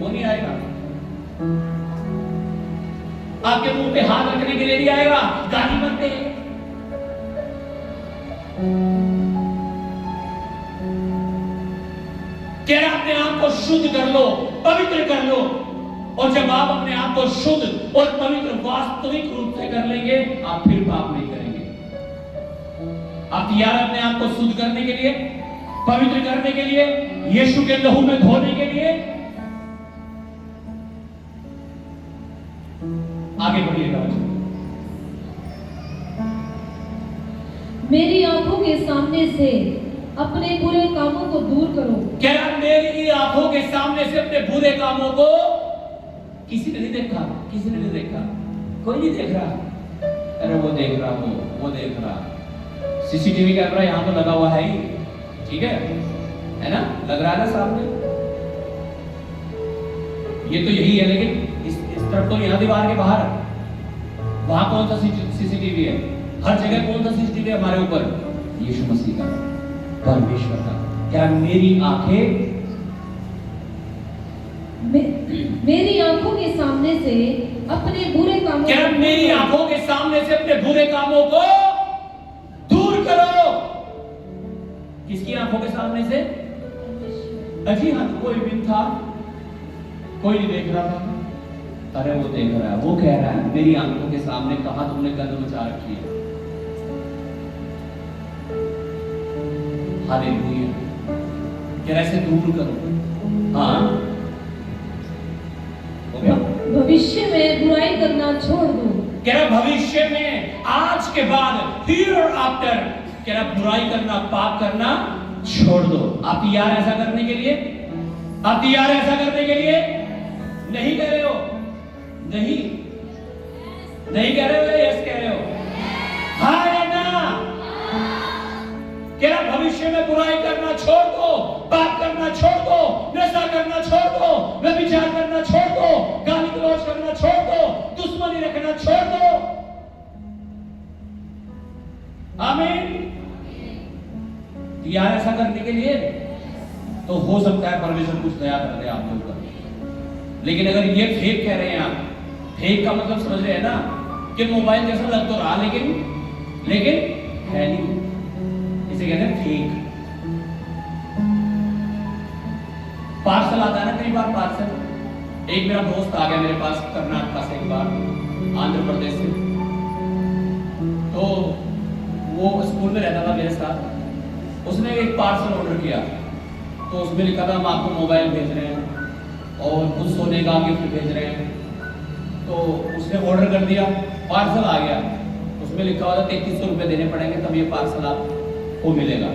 वो नहीं आएगा। आपके मुंह पे हाथ रखने के लिए नहीं आएगा, गाली मत दे। कह रहा अपने आप को शुद्ध कर लो, पवित्र कर लो। और जब आप अपने आप को शुद्ध और पवित्र वास्तविक रूप से कर लेंगे, आप फिर पाप नहीं करेंगे। आप तैयार हैं अपने आप को शुद्ध करने के लिए, पवित्र करने के लिए, यीशु के लहू में धोने के लिए? आगे बढ़िएगा। मेरी आंखों के सामने से अपने बुरे कामों को दूर करो। कह रहा मेरी आंखों के सामने से अपने बुरे कामों को, किसी ने नहीं देखा, किसी ने नहीं देखा, कोई नहीं देख रहा। अरे वो देख रहा, वो देख रहा। सीसीटीवी कैमरा यहां तो लगा हुआ है ही, ठीक है ना, लग रहा है ना सामने। ये तो यही है, लेकिन इस तरफ तो यहां दीवार के बाहर, वहां कौन सा सीसीटीवी है? हर जगह कौन सा सीसीटीवी है हमारे ऊपर? यीशु मसीह का, परमेश्वर का। क्या मेरी आंखें, मेरी आंखों के सामने से अपने बुरे कामों, क्या मेरी आंखों के सामने से अपने बुरे कामों को दूर करो। किसकी आंखों के सामने से? अजी हाँ, कोई भी था, कोई नहीं देख रहा था। अरे वो देख रहा है, वो कह रहा है मेरी आंखों के सामने कहां तुमने गंद मचा रखी है। हालेलुया। कह रहा है इसे दूर करो। हाँ, हो गया। भविष्य में बुराई करना छोड़ दो। कह रहा भविष्य में, आज के बाद, हियर आफ्टर, कह रहा बुराई करना, पाप करना छोड़ दो। आप तैयार ऐसा करने के लिए? आप तैयार ऐसा करने के लिए? नहीं कह रहे हो? नहीं, नहीं कह रहे हो या यस कह रहे हो? हाँ या ना? कह रहा भविष्य में बुराई करना छोड़ दो, पाप करना छोड़ दो, नशा करना छोड़ दो, व्यभिचार करना छोड़ दो, गाली गलौज करना छोड़ दो, दुश्मनी रखना छोड़ दो। आमीन। तैयार ऐसा करने के लिए? तो हो सकता है परमेश्वर कुछ नया कर दे आपके ऊपर। लेकिन अगर ये फेक कह रहे हैं आप, फेक का मतलब समझ रहे हैं ना, कि मोबाइल जैसा लग तो रहा लेकिन है नहीं, इसे कहते हैं फेक। पार्सल आता है ना कई बार, पार्सल। एक मेरा दोस्त आ गया मेरे पास कर्नाटक से, एक बार आंध्र प्रदेश से। तो वो स्कूल में रहता था मेरे साथ। उसने एक पार्सल ऑर्डर किया, तो उसमें लिखा था हम आपको मोबाइल भेज रहे हैं और कुछ सोने का गिफ्ट भेज रहे हैं। तो उसने ऑर्डर कर दिया, पार्सल आ गया। उसमें लिखा हुआ था 3300 रुपये देने पड़ेंगे तब ये पार्सल आपको मिलेगा।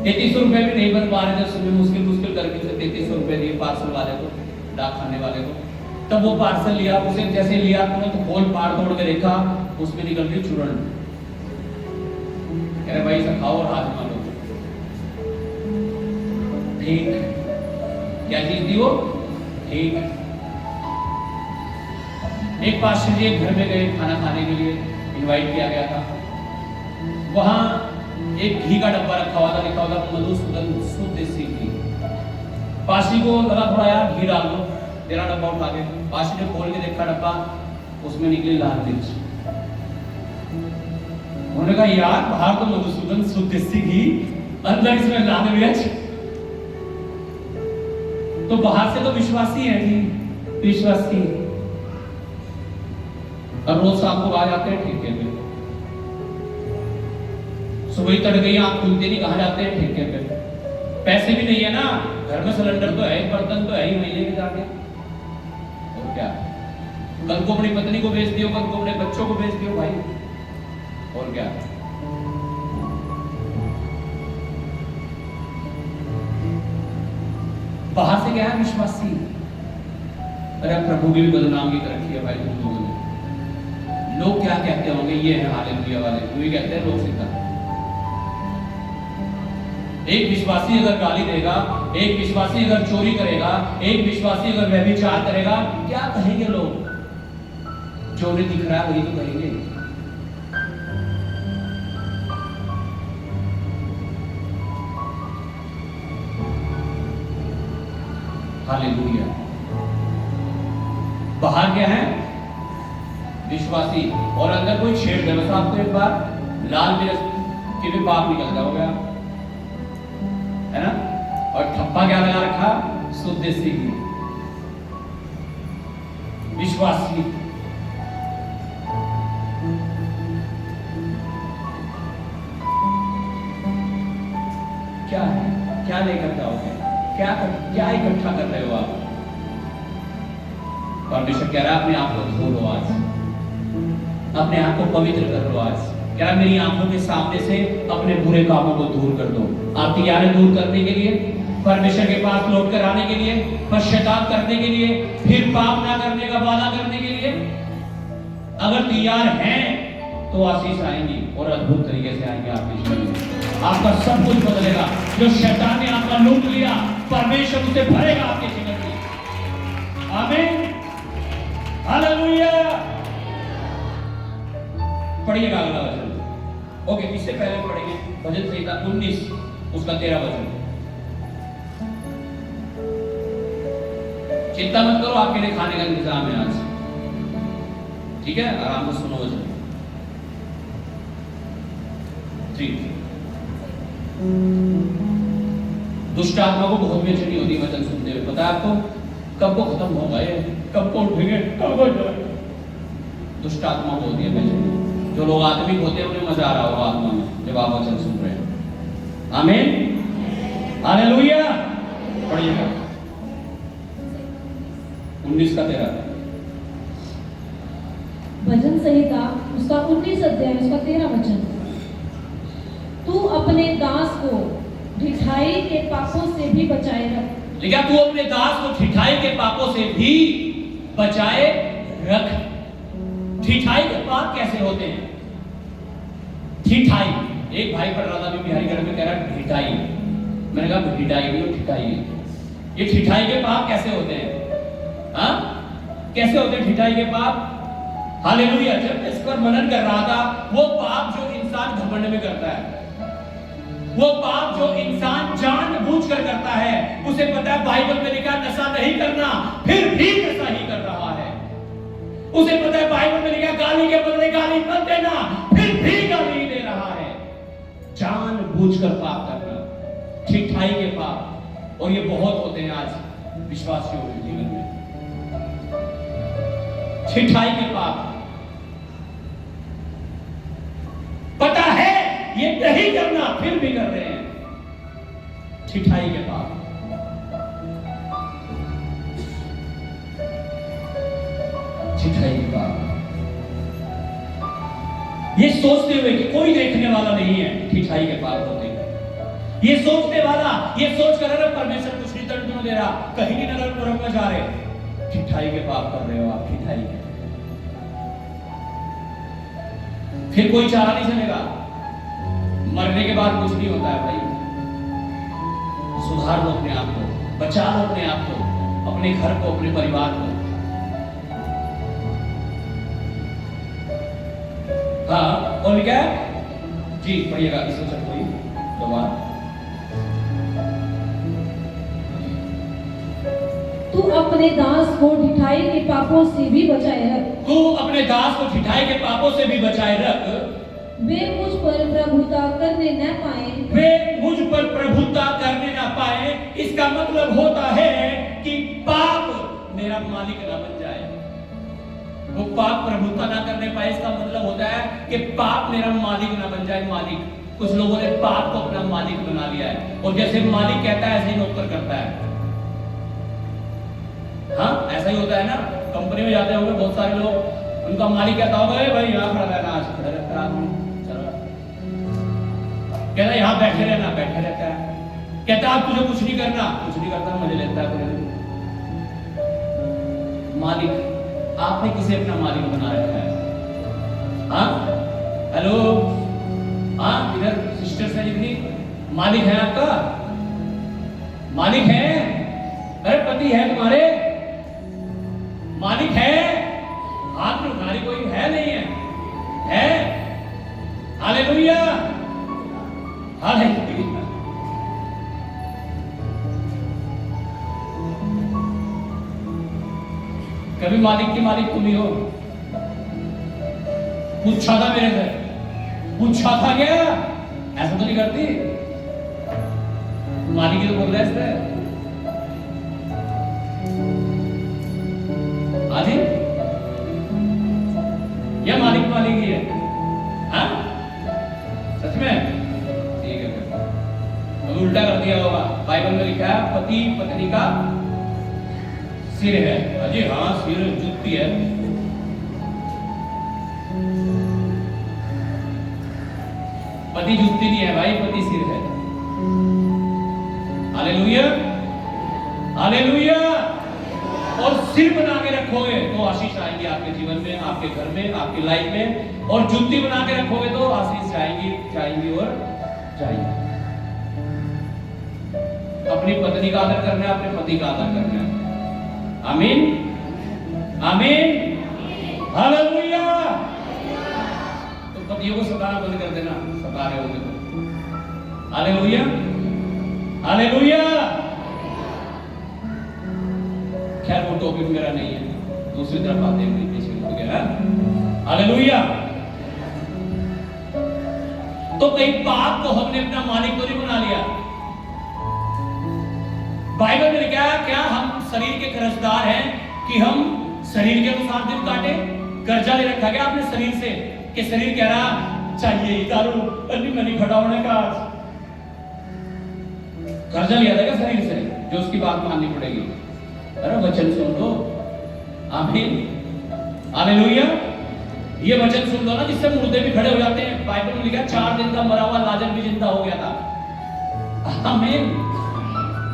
3300 रुपये भी नहीं बन पा रहे थे, उसमें मुश्किल करके उसे 3300 रुपये दिए पार्सल वाले को, डाक खाने वाले को। तब वो पार्सल लिया, उसे जैसे लिया तो खोल पाड़ तोड़ के देखा, उसमें निकल गई चूरण। कह रहे भाई इसे खाओ और हाथ मारो। ठीक, क्या चीज थी वो? ठीक। एक पास्टर जी घर में गए खाना खाने के लिए, इनवाइट किया गया था। वहां एक घी का डब्बा रखा हुआ था, लिखा हुआ था मधुसूदन शुद्ध देसी घी। पास्टर को लगा थोड़ा यार घी डाल दो, तेरा डब्बा उठा के। पास्टर ने खोल के देखा डब्बा, उसमें निकली लाल मिर्च। उन्होंने कहा यार बाहर तो मधुसूदन शुद्ध देसी घी, अंदर इसमें लाल मिर्च। तो बाहर से तो विश्वासी है जी, विश्वासी। और रोज शाम को आ जाते हैं ठेके पे, सुबह तड़के आंख खुलते नहीं कहा जाते हैं ठेके पे। पैसे भी नहीं है ना, घर में सिलेंडर तो है, बर्तन तो है ही, महीने के जाके। और क्या, कल को अपनी पत्नी को बेच दियो, कल को अपने बच्चों को बेच दियो भाई। और क्या, बाहर से क्या है विश्वासी। अरे प्रभु की भी बदनामी कर रखी है भाई तुम लोगों ने। लोग क्या कहते होंगे, ये है हालेलुया वाले, वही कहते हैं लोग सीधा। एक विश्वासी अगर गाली देगा, एक विश्वासी अगर चोरी करेगा, एक विश्वासी अगर व्यभिचार करेगा, क्या कहेंगे लोग? जो उन्हें दिख रहा है वही तो कहेंगे। हालेलुया। बाहर क्या है विश्वासी, और अंदर कोई छेड़ दे बस आपको एक बार लाल मिर्च के भी पाप निकल जाओगे आप, है ना। और ठप्पा वहां क्या लगा रखा? सुदेशी की, विश्वासी। क्या है? क्या लेकर जाओगे? क्या इकट्ठा कर रहे हो आप? परमेश्वर कह रहा है अपने आप को धो लो आज, अपने आप को पवित्र कर लो आज। कह रहा मेरी आंखों के सामने से अपने बुरे कामों को दूर कर दो। आप तैयार हैं दूर करने के लिए, परमेश्वर के पास लौट कर आने के लिए, पश्चाताप करने के लिए, फिर पाप ना करने का वादा करने के लिए? अगर तैयार हैं तो आशीष आएंगी और अद्भुत तरीके से आएंगे आपके जीवन में। आपका सब कुछ बदलेगा। जो शैतान ने आपका लूट लिया, परमेश्वर उसे भरेगा आपके जीवन में। आमीन, हालेलुया। पढ़िएगा अगला वचन। ओके, इससे पहले पढ़ेंगे भजन संहिता 19 उसका 13 वचन। चिंता मत करो, आपके लिए खाने का इंतजाम है आज, ठीक है? आराम से सुनो वचन। ठीक, दुष्ट आत्मा को बहुत बेचैनी होती है वचन सुनते हुए। पता है आपको कब को खत्म होगा ये, कब को उठेंगे, कब हो जाएगा? दुष्ट आत्मा को होती है बेचैनी। जो लोग आत्मिक होते हैं उन्हें मजा आ रहा होगा आत्मा में जब आप वचन सुन रहे हैं। आमीन, हालेलुया। पढ़िएगा 19 का 13। भजन संहिता उसका 19 अध्याय उसका 13 वचन। तू अपने दास को ढिठाई के पापों से भी बचाए रख। लेकिन तू अपने दास को ढिठाई के पापों से भी बचाए रख। ढिठाई के पाप कैसे होते हैं? ढिठाई, एक भाई पढ़ रहा था अभी बिहारी घर में, कह रहा ढिठाई। मैंने कहा ढिठाई नहीं, ढिठाई है। ये ढिठाई के पाप कैसे होते हैं? हाँ, कैसे होते हैं ढिठाई के पाप? हालेलुया। जब इस पर मनन कर रहा था, वो पाप जो इंसान घमंड में करता है, वो पाप जो इंसान जानबूझकर करता है, उसे पता है बाइबल में लिखा नशा नहीं करना, फिर भी नशा ही कर रहा है। उसे पता है बाइबल में लिखा गाली के बदले गाली मत देना, फिर भी गाली ही दे रहा है। जानबूझकर पाप करना, ढिठाई के पाप। और ये बहुत होते हैं आज विश्वासियों के जीवन में, ढिठाई के पाप। पता है ये नहीं करना, फिर भी कर रहे हैं, ढिठाई के पाप। ढिठाई के पाप, ये सोचते हुए कि कोई देखने वाला नहीं है, ढिठाई के पाप होते हैं। ये सोचने वाला, ये सोच कर अरे परमेश्वर कुछ नहीं दंड क्यों दे रहा, कहीं नहीं नरक नरक में जा रहे, ढिठाई के पाप कर रहे हो आप, ढिठाई के। फिर कोई चारा नहीं चलेगा, मरने के बाद कुछ नहीं होता है भाई। सुधार लो अपने आप को, बचा लो अपने आप को, अपने घर को, अपने परिवार को। हाँ, और क्या जी? पढ़िएगा इस वचन को ही दोबारा। तू अपने दास को ढिठाई के पापों से भी बचाए रख। तू अपने दास को ढिठाई के पापों से भी बचाए रख। वे मुझ पर प्रभुता करने न पाए। वे मुझ पर प्रभुता करने न पाए। इसका मतलब होता है कि पाप मेरा मालिक न बन जाए। वो पाप प्रभुता ना करने पाए, इसका मतलब होता है कि पाप मेरा मालिक ना बन जाए। मालिक, कुछ लोगों ने पाप को अपना मालिक बना लिया है, और जैसे मालिक कहता है ऐसे ही नौकर करता है। हाँ, ऐसा ही होता है ना। कंपनी में जाते होंगे बहुत सारे लोग, उनका मालिक कहता होगा भाई यहाँ खड़ा रहना, आज खड़ा रहता है, चलो कहता है यहाँ बैठे रहना, बैठे रहता है। कहता है तुझे कुछ नहीं करना, कुछ नहीं करता, मजे लेता है पूरे दिन। मालिक, आपने किसे अपना मालिक बना रखा है? हाँ, हेलो, हाँ, इधर सिस्टर्स है जितनी, मालिक है आपका? मालिक है? अरे पति है तुम्हारे? मालिक है? हाथ में उठाने कोई है नहीं है? है? Hallelujah, hallelujah. कभी मालिक की मालिक तुम ही हो? पूछा था मेरे से, पूछा था क्या? ऐसा तो नहीं करती, मालिक ही तो बोल रहा है इससे। अभी उल्टा कर दिया होगा। बाइबल में लिखा है पति पत्नी का सिर है। अजी हाँ, सिर जुत्ती है। पति जुत्ती नहीं है भाई, पति सिर है। Hallelujah, hallelujah. और सिर बना के रखोगे तो आशीष आएगी आपके जीवन में, आपके घर में, आपकी लाइफ में। और जुत्ती बना के रखोगे तो आशीष जाएंगी जाएंगी और जाएंगी। अपनी पत्नी का आदर करना है, अपने पति का आदर करना है। आमीन, आमीन, हालेलुया। तो पतियों को सताना बंद कर देना, सता रहे होंगे तो। Hallelujah, hallelujah. खैर वो टॉपिक मेरा नहीं है, दूसरी तरफ बातें हुई पीछे हो गया। हालेलुया। तो कई पाप को हमने अपना मालिक तो नहीं बना लिया। बाइबल में लिखा है क्या हम शरीर के कर्जदार हैं कि हम शरीर के अनुसार दिन काटे? कर्जा ले रखा क्या आपने शरीर से कि शरीर कह रहा चाहिए दारू नहीं खड़ा होने का? कर्जा लिया था क्या शरीर से जो उसकी बात माननी पड़ेगी? अरे वचन सुन लो। आमीन, हालेलुया। ये वचन सुन लो ना, जिससे मुर्दे भी खड़े हो जाते हैं। बाइबल में लिखा है 4 दिन का मरा हुआ लाजर भी जिंदा हो गया था। आमीन,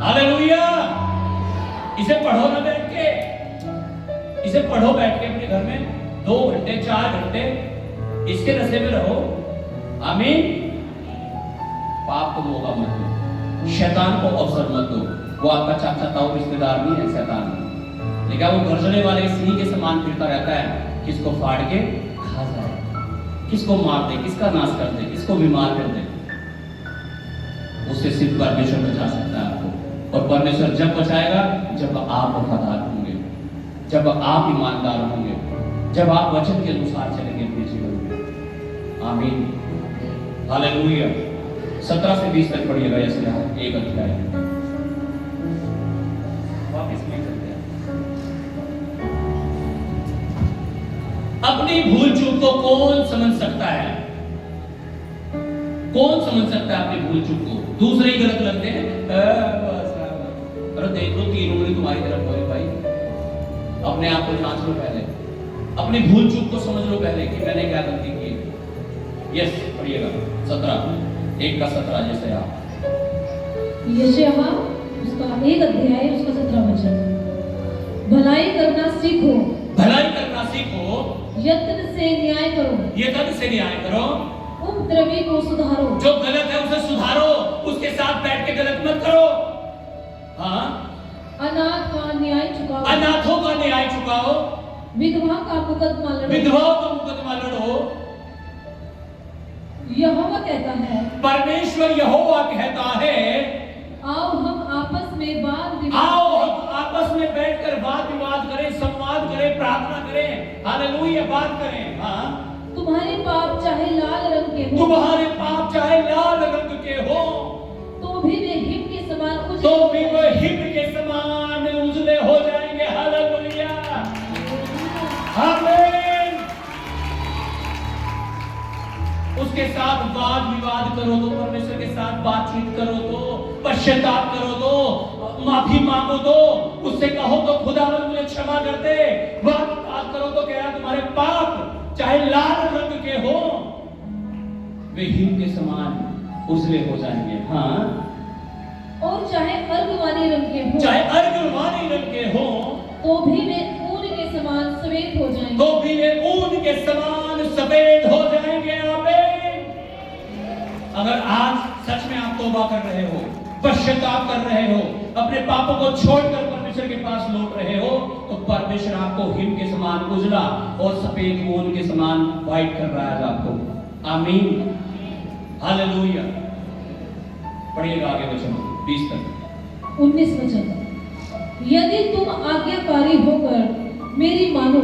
हालेलुया। इसे पढ़ो ना बैठ के, इसे पढ़ो बैठ के अपने घर में 2 घंटे 4 घंटे इसके नशे में रहो। आमीन। पाप को मौका मत दो, शैतान को अवसर मत दो। वो आपका चाचा ताऊ रिश्तेदार नहीं है, शैतान। लेकिन वो गर्जने वाले सिंह के समान फिरता रहता है, किसको फाड़ के खा जाए, किसको मार दे, किसका नाश कर दे, किसको बीमार कर दे। उससे सिर्फ परमेश्वर बचा सकता है आपको। और परमेश्वर जब बचाएगा जब आप वफादार होंगे, जब आप ईमानदार होंगे, जब आप वचन के अनुसार चलेंगे अपने जीवन में। आमीन, हालेलुया। 17 से 20 तक पढ़िएगा यशायाह 1 अध्याय। वापस नहीं करते हैं। अपनी भूल चूक को कौन समझ सकता है? कौन समझ सकता है अपनी भूल चूक को? दूसरे ही गलत लगते हैं। अरे देख लो 3 उंगली तुम्हारी तरफ हो भाई। अपने आप को जांच लो पहले, अपनी भूल चूक को समझ लो पहले कि मैंने क्या गलती की। यस, पढ़िएगा 17 1 का 17 यशायाह उसका 1 अध्याय उसका 17 वचन। भलाई करना सीखो, भलाई करना सीखो, यत्न से न्याय करो, यत्न से न्याय करो, उपद्रवी को सुधारो। जो गलत है उसे सुधारो, उसके साथ बैठ के गलत मत करो। हाँ, अनाथ का न्याय चुकाओ, अनाथों का न्याय चुकाओ, विधवा का मुकदमा लड़ो, विधवाओं का मुकदमा लड़ो। यहोवा कहता है, परमेश्वर यहोवा कहता है, आओ हम आपस में वाद विवाद, आओ हम आपस में बैठकर वाद विवाद करें, संवाद करें, प्रार्थना करें। हालेलुया, बात करें। हाँ, तुम्हारे पाप चाहे लाल रंग के हो, तुम्हारे पाप चाहे लाल रंग के हो, तो भी वे हिम के समान उजले, तो भी वे हिम के समान उजले हो जाएंगे। हालेलुया, आमीन। उसके साथ वाद विवाद करो तो, परमेश्वर के साथ बातचीत करो तो, पश्चाताप करो तो, माफी मांगो तो, उससे कहो तो खुदावंद मुझे क्षमा कर दे। वाद विवाद करो तो कह रहा तुम्हारे पाप चाहे लाल रंग के हो, वे हिम के समान उजले हो जाएंगे। हाँ, और चाहे अर्गवानी रंग के हो, चाहे अर्गवानी रंग के हो, तो भी वे ऊन के समान सफेद हो जाएंगे, तो भी वे ऊन के समान सफेद हो जाएंगे। आमीन। अगर आज सच में आप तौबा कर रहे हो, पश्चाताप कर रहे हो, अपने पापों को छोड़कर परमेश्वर के पास लौट रहे हो, तो परमेश्वर आपको हिम के समान उजला और सफेद ऊन के समान व्हाइट कर रहा है आपको। आमीन, हालेलुया। पढ़िएगा आगे वचन 20 तक 19 वचन। यदि तुम आज्ञाकारी होकर मेरी मानो,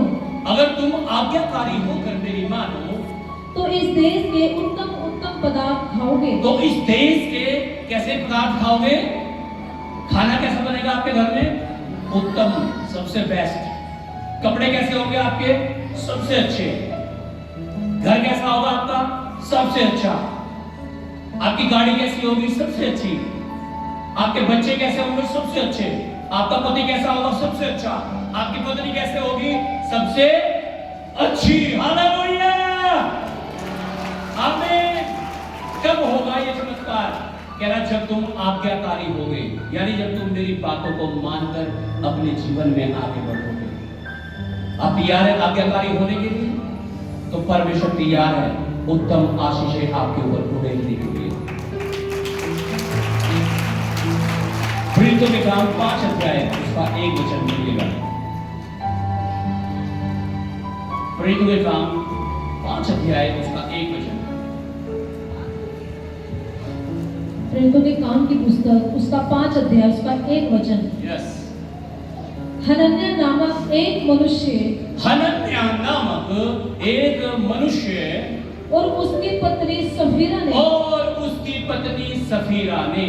अगर तुम आज्ञाकारी होकर मेरी मानो, तो इस देश के उत्तम उत्तम पदार्थ खाओगे, तो इस देश के कैसे पदार्थ खाओगे? खाना कैसा बनेगा आपके घर में? उत्तम, सबसे बेस्ट। कपड़े कैसे होंगे आपके? सबसे अच्छे। घर कैसा होगा आपका? सबसे अच्छा। आपकी गाड़ी कैसी होगी? सबसे अच्छी। आपके बच्चे कैसे होंगे? सबसे अच्छे। आपका पति कैसा होगा? सबसे अच्छा। आपकी पत्नी कैसे होगी? सबसे अच्छी। हालेलुया, आमीन। कब होगा ये चमत्कार? कह रहा जब तुम आज्ञाकारी होगे, यानी जब तुम मेरी बातों को मानकर अपने जीवन में आगे बढ़ोगे। आप तैयार है आज्ञाकारी होने के लिए? तो परमेश्वर तैयार है उत्तम आशीषें आपके ऊपर उड़ेलने के लिए। प्रेरितों के काम 5 अध्याय उसका 1 वचन मिलेगा। प्रेरितों के काम 5 अध्याय उसका 1 वचन। प्रेरितों के काम की पुस्तक उसका 5 अध्याय उसका 1 वचन। यस। हनन्याह नामक एक मनुष्य और उसकी पत्नी सफीरा ने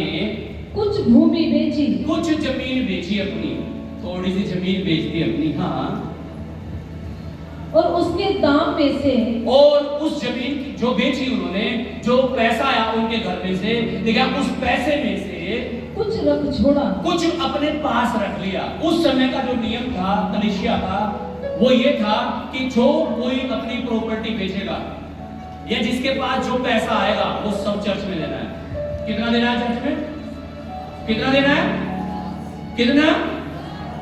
कुछ भूमि बेची, कुछ जमीन बेची अपनी, थोड़ी सी जमीन बेच दी अपनी। हाँ, और उसके दाम में से, और उस जमीन जो बेची उन्होंने, जो पैसा आया उनके घर में से, देखा उस पैसे में से कुछ रख छोड़ा, कुछ अपने पास रख लिया। उस समय का जो नियम था कलीसिया का, वो ये था कि जो कोई अपनी प्रॉपर्टी बेचेगा या जिसके पास जो पैसा आएगा वो सब चर्च में देना है। कितना देना है चर्च में? कितना देना है? कितना?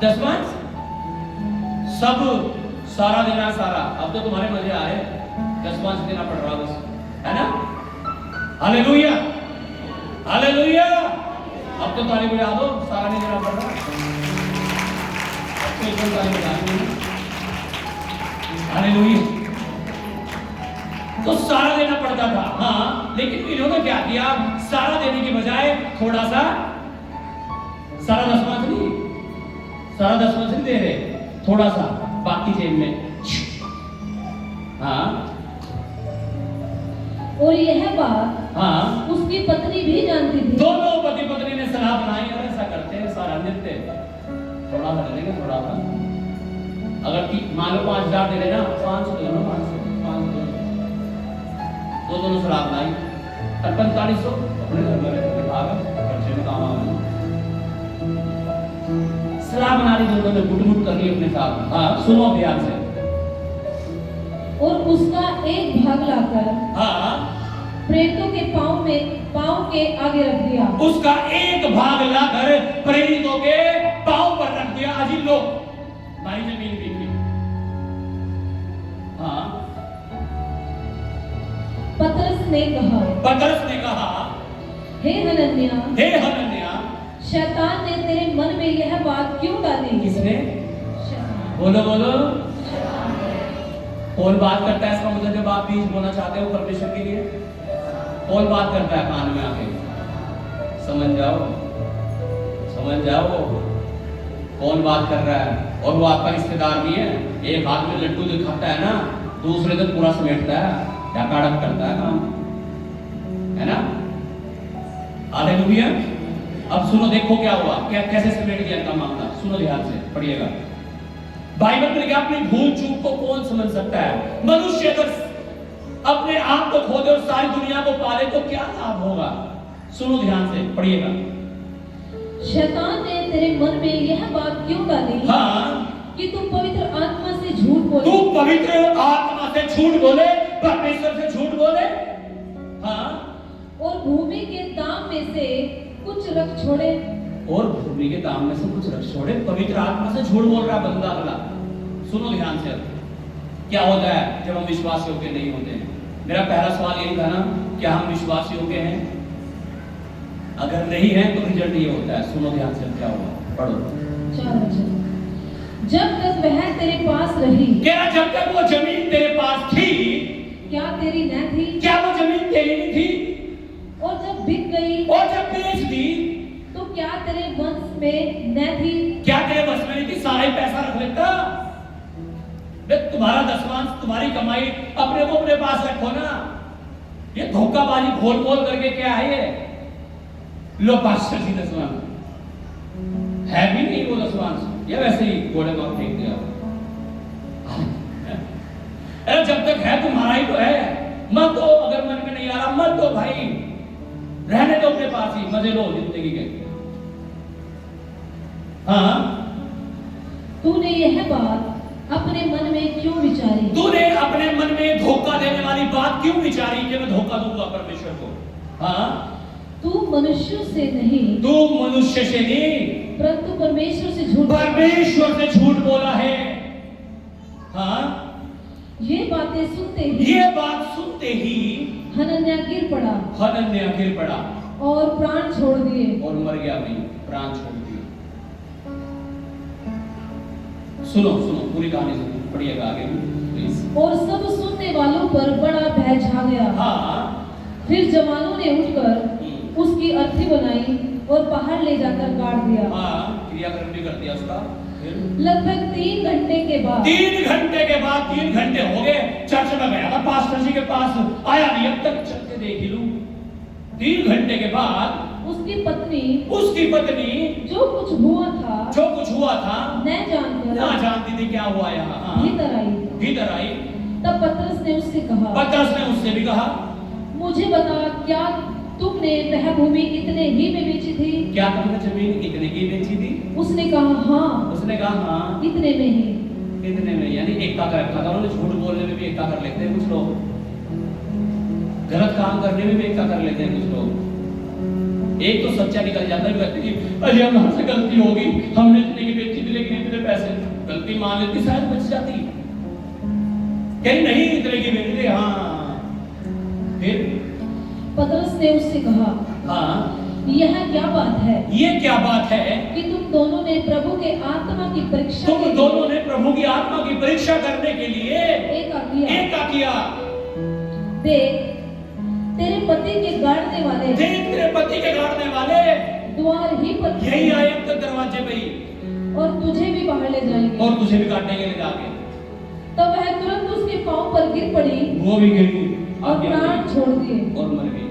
10वां सब सारा देना, सारा। अब तो तुम्हारे मजे आ रहे, 10वां देना पड़ रहा बस, है ना? Hallelujah, hallelujah. अब तो ताली बजा दो, सारा नहीं देना पड़ रहा। अब तो एकदम ताली बजा दो, हालेलुया। तो सारा देना पड़ता था। हाँ, लेकिन इन्होंने क्या किया? सारा देने के बजाय थोड़ा सा, सारा 10वां नहीं, सारा 10वां नहीं दे रहे, थोड़ा सा बाकी जेब में। हाँ, और यह बात हाँ उसकी पत्नी भी जानती थी। दोनों पति पत्नी ने सलाह बनाई, और ऐसा करते हैं, सारा देते, थोड़ा सा दे देंगे, थोड़ा सा। अगर मान लो 5,000 दे देना, 500 दे दो, 500 दोनों सलाह बनाई, और 4500 अपने घर में खर्चे में काम आवे। सलाह बना ली दोनों ने, गुट कर ली अपने साथ। हाँ, सुनो ध्यान से। और उसका एक भाग लाकर, हाँ, प्रेरितों के पांव के आगे रख दिया। उसका एक भाग लाकर प्रेरितों के पांव पर रख दिया। अजीब लोग, हमारी जमीन भी थी। हाँ, पतरस ने कहा, हे हनन्याह, शैतान ने तेरे मन में यह बात क्यों डाली? किसने? बोलो बोलो। कौन बात करता है इसका मतलब? जब आप बीज बोना चाहते हो परमेश्वर के लिए, कौन बात करता है कान में आके? समझ जाओ, समझ जाओ कौन बात कर रहा है। और वो आपका रिश्तेदार भी है। एक हाथ में लड्डू दिखाता है ना, दूसरे दिन पूरा समेटता है, या काड़क करता है काम, है ना? हालेलुया। अब सुनो, देखो क्या हुआ, क्या कैसे समेट दिया इनका मामला। सुनो ध्यान से, पढ़िएगा। बाइबल में लिखा, अपनी भूल चूक को कौन समझ सकता है? मनुष्य अगर अपने आप को खो दे और सारी दुनिया को पाले तो क्या लाभ होगा? सुनो ध्यान से, पढ़िएगा। शैतान ने तेरे मन में यह बात क्यों डाली? हाँ, कि तू पवित्र आत्मा से झूठ बोले। तू पवित्र आत्मा से झूठ बोले, परमेश्वर से झूठ बोले। हाँ, और भूमि के दाम में से कुछ रख छोड़े। और भूमि के दाम में से कुछ रख छोड़े। पवित्र आत्मा से झूठ बोल रहा बंदा अगला। सुनो ध्यान से, क्या होता है जब हम विश्वास योग्य नहीं होते हैं? मेरा पहला सवाल यही था ना, क्या हम विश्वास योग्य हैं? अगर नहीं है तो रिजल्ट ये होता है। सुनो ध्यान से, क्या हुआ, पढ़ो। 4 वचन। जब तक वह तेरे पास रही, क्या जब तक वो जमीन तेरे पास थी, क्या तेरी न थी? क्या वो जमीन तेरी नहीं थी? और जब बिक गई, और जब बेच दी, तो क्या तेरे वंश में न थी? क्या तेरे वश में नहीं थी? सारा ही पैसा रख लेता। तुम्हारा 10वां, तुम्हारी कमाई अपने को अपने पास रखो ना। ये धोखाबाजी खोल खोल करके क्या है ये? लो 5 10वां है भी नहीं वो 10वां, या वैसे ही घोड़े को फेंक दिया। अरे जब तक है तुम्हारा ही तो है, मत दो। अगर मन में नहीं आ रहा मत दो भाई, रहने दो अपने पास ही, मजे लो जिंदगी के। बात अपने मन में क्यों विचारी? तूने अपने मन में धोखा देने वाली बात क्यों विचारी कि मैं धोखा दूंगा परमेश्वर को? हाँ, तू मनुष्यों से नहीं, तू मनुष्य से नहीं, परंतु परमेश्वर से झूठ परमेश्वर से झूठ बोला है। हाँ, ये बातें सुनते ही, ये बात सुनते ही हनन्याह गिर पड़ा हनन्याह गिर पड़ा और प्राण छोड़ दिए। और मर गया भी, प्राण छोड़ दिया। सुनो सुनो, पूरी कहानी सुनो, पढ़िएगा आगे प्लीज। और सब सुनने वालों पर बड़ा भय छा गया। हाँ, फिर जवानों ने उठकर उसकी अर्थी बनाई और बाहर ले जाकर गाड़ दिया। हाँ, क्रियाक्रम भी कर दिया उसका। फिर लगभग 3 घंटे के बाद 3 घंटे के बाद 3 घंटे हो गए, चर्च में गया था पास्टर जी के पास, आया नहीं, अब तक चल के देख ही लूं। 3 घंटे के बाद उसकी पत्नी जो कुछ हुआ था न जानकर ना जानती थी क्या हुआ यहाँ। हाँ, भीतर आई। तब पतरस ने उससे कहा, पतरस ने उससे भी कहा, मुझे बता, क्या तुमने वह भूमि इतने ही में बेची थी? क्या तुमने जमीन इतने की बेची थी? उसने कहा हाँ। उसने कहा हाँ, इतने में ही। इतने में, यानी एकता कर रखा था उन्होंने। झूठ बोलने में भी एकता कर लेते हैं कुछ लोग, गलत काम करने में भी एकता कर लेते हैं कुछ लोग। एक तो सच्चा निकल जाता है, व्यक्ति की अरे हमसे गलती होगी, हमने इतने की बेची थी लेकिन इतने पैसे, गलती मान लेती शायद बच जाती, कहीं नहीं इतने की बेची थी। हाँ, फिर पतरस ने उससे कहा, हाँ, यह क्या बात है? ये क्या बात है कि तुम दोनों ने प्रभु के आत्मा की परीक्षा तुम दोनों ने प्रभु की आत्मा की परीक्षा करने के लिए एका किया। देख, तेरे पति के गाड़ने वाले द्वार ही पर यही आए अब तक दरवाजे पे ही, और तुझे भी बाहर ले जाएंगे, और तुझे भी काटने के लिए जाके। तब वह तुरंत उसके पांव पर गिर पड़ी, वो भी गिर गई और प्राण छोड़ दिए और मर गई।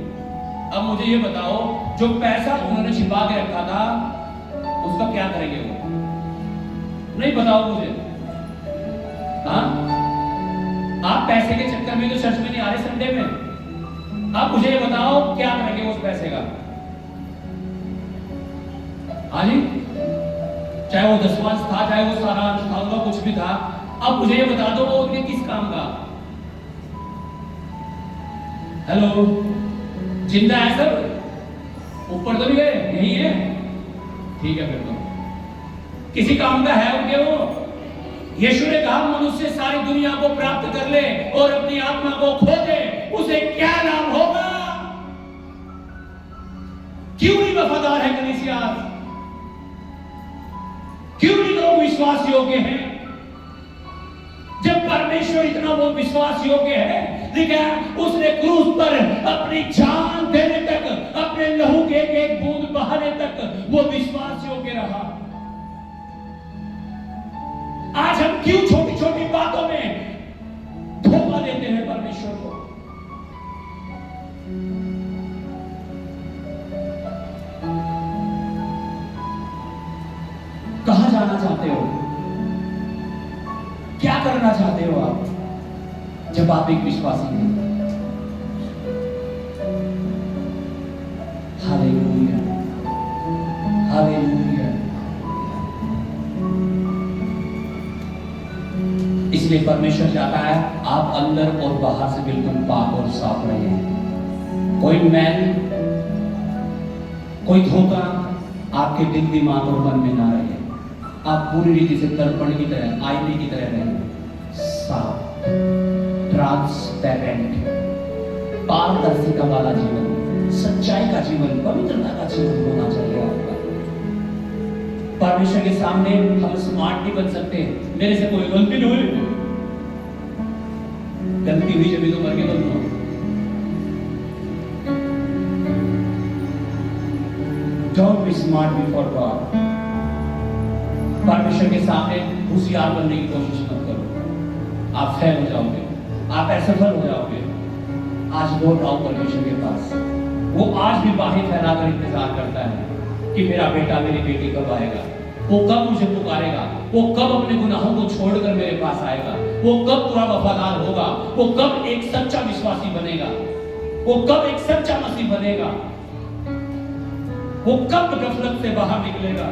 अब मुझे ये बताओ, जो पैसा उन्होंने छिपा के रखा था उसका क्या करेंगे वो? नहीं बताओ मुझे। हाँ, आप पैसे के चक्कर में तो चर्च में नहीं आ रहे संडे में, आप मुझे ये बताओ क्या करेंगे उस पैसे का? हाँ जी, चाहे वो दसवांश था, चाहे वो सारांश था, उनका कुछ भी था, अब मुझे ये बता दो वो उनके किस काम का? हेलो, जिंदा है सर? ऊपर तो नहीं गए, यही है? ठीक है, फिर तो किसी काम का है उनके वो। यीशु ने कहा मनुष्य सारी दुनिया को प्राप्त कर ले और अपनी आत्मा को खो दे, उसे क्या लाभ होगा? क्यों नहीं वफादार है कलीसिया? क्यों नहीं लोग विश्वास योग्य हैं? जब परमेश्वर इतना वो विश्वास योग्य है, लेकिन उसने क्रूस पर अपनी जान देने तक, अपने लहू के एक बूंद बहाने तक वो विश्वास योग्य रहा। आज हम क्यों छोटी छोटी बातों में धोखा देते हैं परमेश्वर को? कहां जाना चाहते हो? क्या करना चाहते हो आप जब आप एक विश्वासी हैं? Hallelujah, hallelujah. इसलिए परमेश्वर चाहता है आप अंदर और बाहर से बिल्कुल पाक और साफ रहें। कोई मैल, कोई धोखा आपके दिल, दिमाग और मन में ना रहे। आप पूरी रीति से दर्पण की तरह, आईने की तरह रहें, साफ, ट्रांसपेरेंट, पारदर्शिता वाला जीवन, सच्चाई का जीवन, पवित्रता का जीवन होना चाहिए आपका। परमेश्वर के सामने हम स्मार्ट नहीं बन सकते। मेरे से कोई गलती नहीं हुई, गलती हुई जब तो मर के बदलो। Don't be smart before God. परमेश्वर के सामने होशियार बनने की कोशिश मत करो, आप फेल हो जाओगे, आप असफल हो जाओगे। आज बोल रहा हूं परमेश्वर के पास, वो आज भी बाहें फैलाकर इंतजार करता है कि मेरा बेटा, मेरी बेटी कब आएगा, वो कब मुझे पुकारेगा, वो कब अपने गुनाहों को छोड़कर मेरे पास आएगा, वो कब पूरा वफादार होगा, वो कब एक सच्चा विश्वासी बनेगा, वो कब एक सच्चा मसीह बनेगा, वो कब गफलत से बाहर निकलेगा।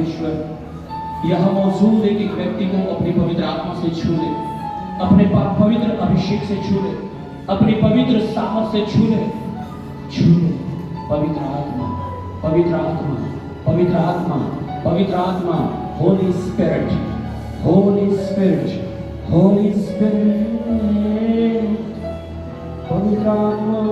परमेश्वर यहाँ मौजूद एक एक व्यक्ति को अपनी पवित्र आत्मा से छू ले, अपने पवित्र अभिषेक से छू ले, अपनी पवित्र सामर्थ से छू ले, छू ले। पवित्र आत्मा, पवित्र आत्मा, पवित्र आत्मा, पवित्र आत्मा, Holi spirit, Holi spirit, Holi spirit, पवित्र आत्मा।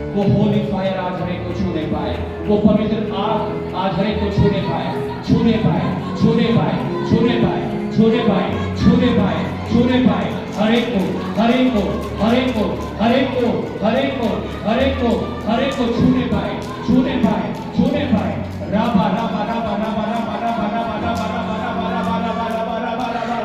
वो होली फायर आज हरे को छूने पाए, वो पवित्र आग आज हरे को छूने पाए, छूने पाए, छूने पाए, छूने पाए, छूने पाए, छूने पाए, छूने पाए, हरे को, हरे को, हरे को, हरे को, हरे को, हरे को, हरे को छूने पाए, छूने पाए, छूने पाए। राबा राबा राबा राबा राबा राबा राबा राबा राबा राबा राबा राबा राबा राबा राबा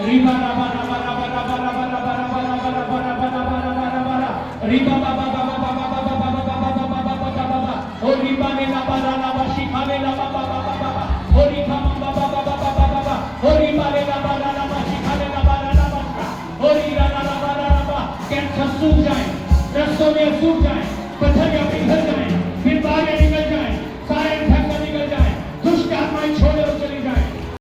रिबा राबा राबा राबा राबा राबा राबा राबा राबा राबा राबा राबा राबा राबा राबा रिबा बाबा बाबा बाबा बाबा बाबा बाबा बाबा बाबा बाबा ओ रिबा ने लाबा लाबा शिखा ने लाबा बाबा बाबा ओ रिबा बाबा बाबा बाबा बाबा ओ रिबा ने लाबा लाबा शिखा ने लाबा लाबा ओ रिबा लाबा लाबा कैंसर सूख जाए, रस्तों में सूख जाए, पत्थर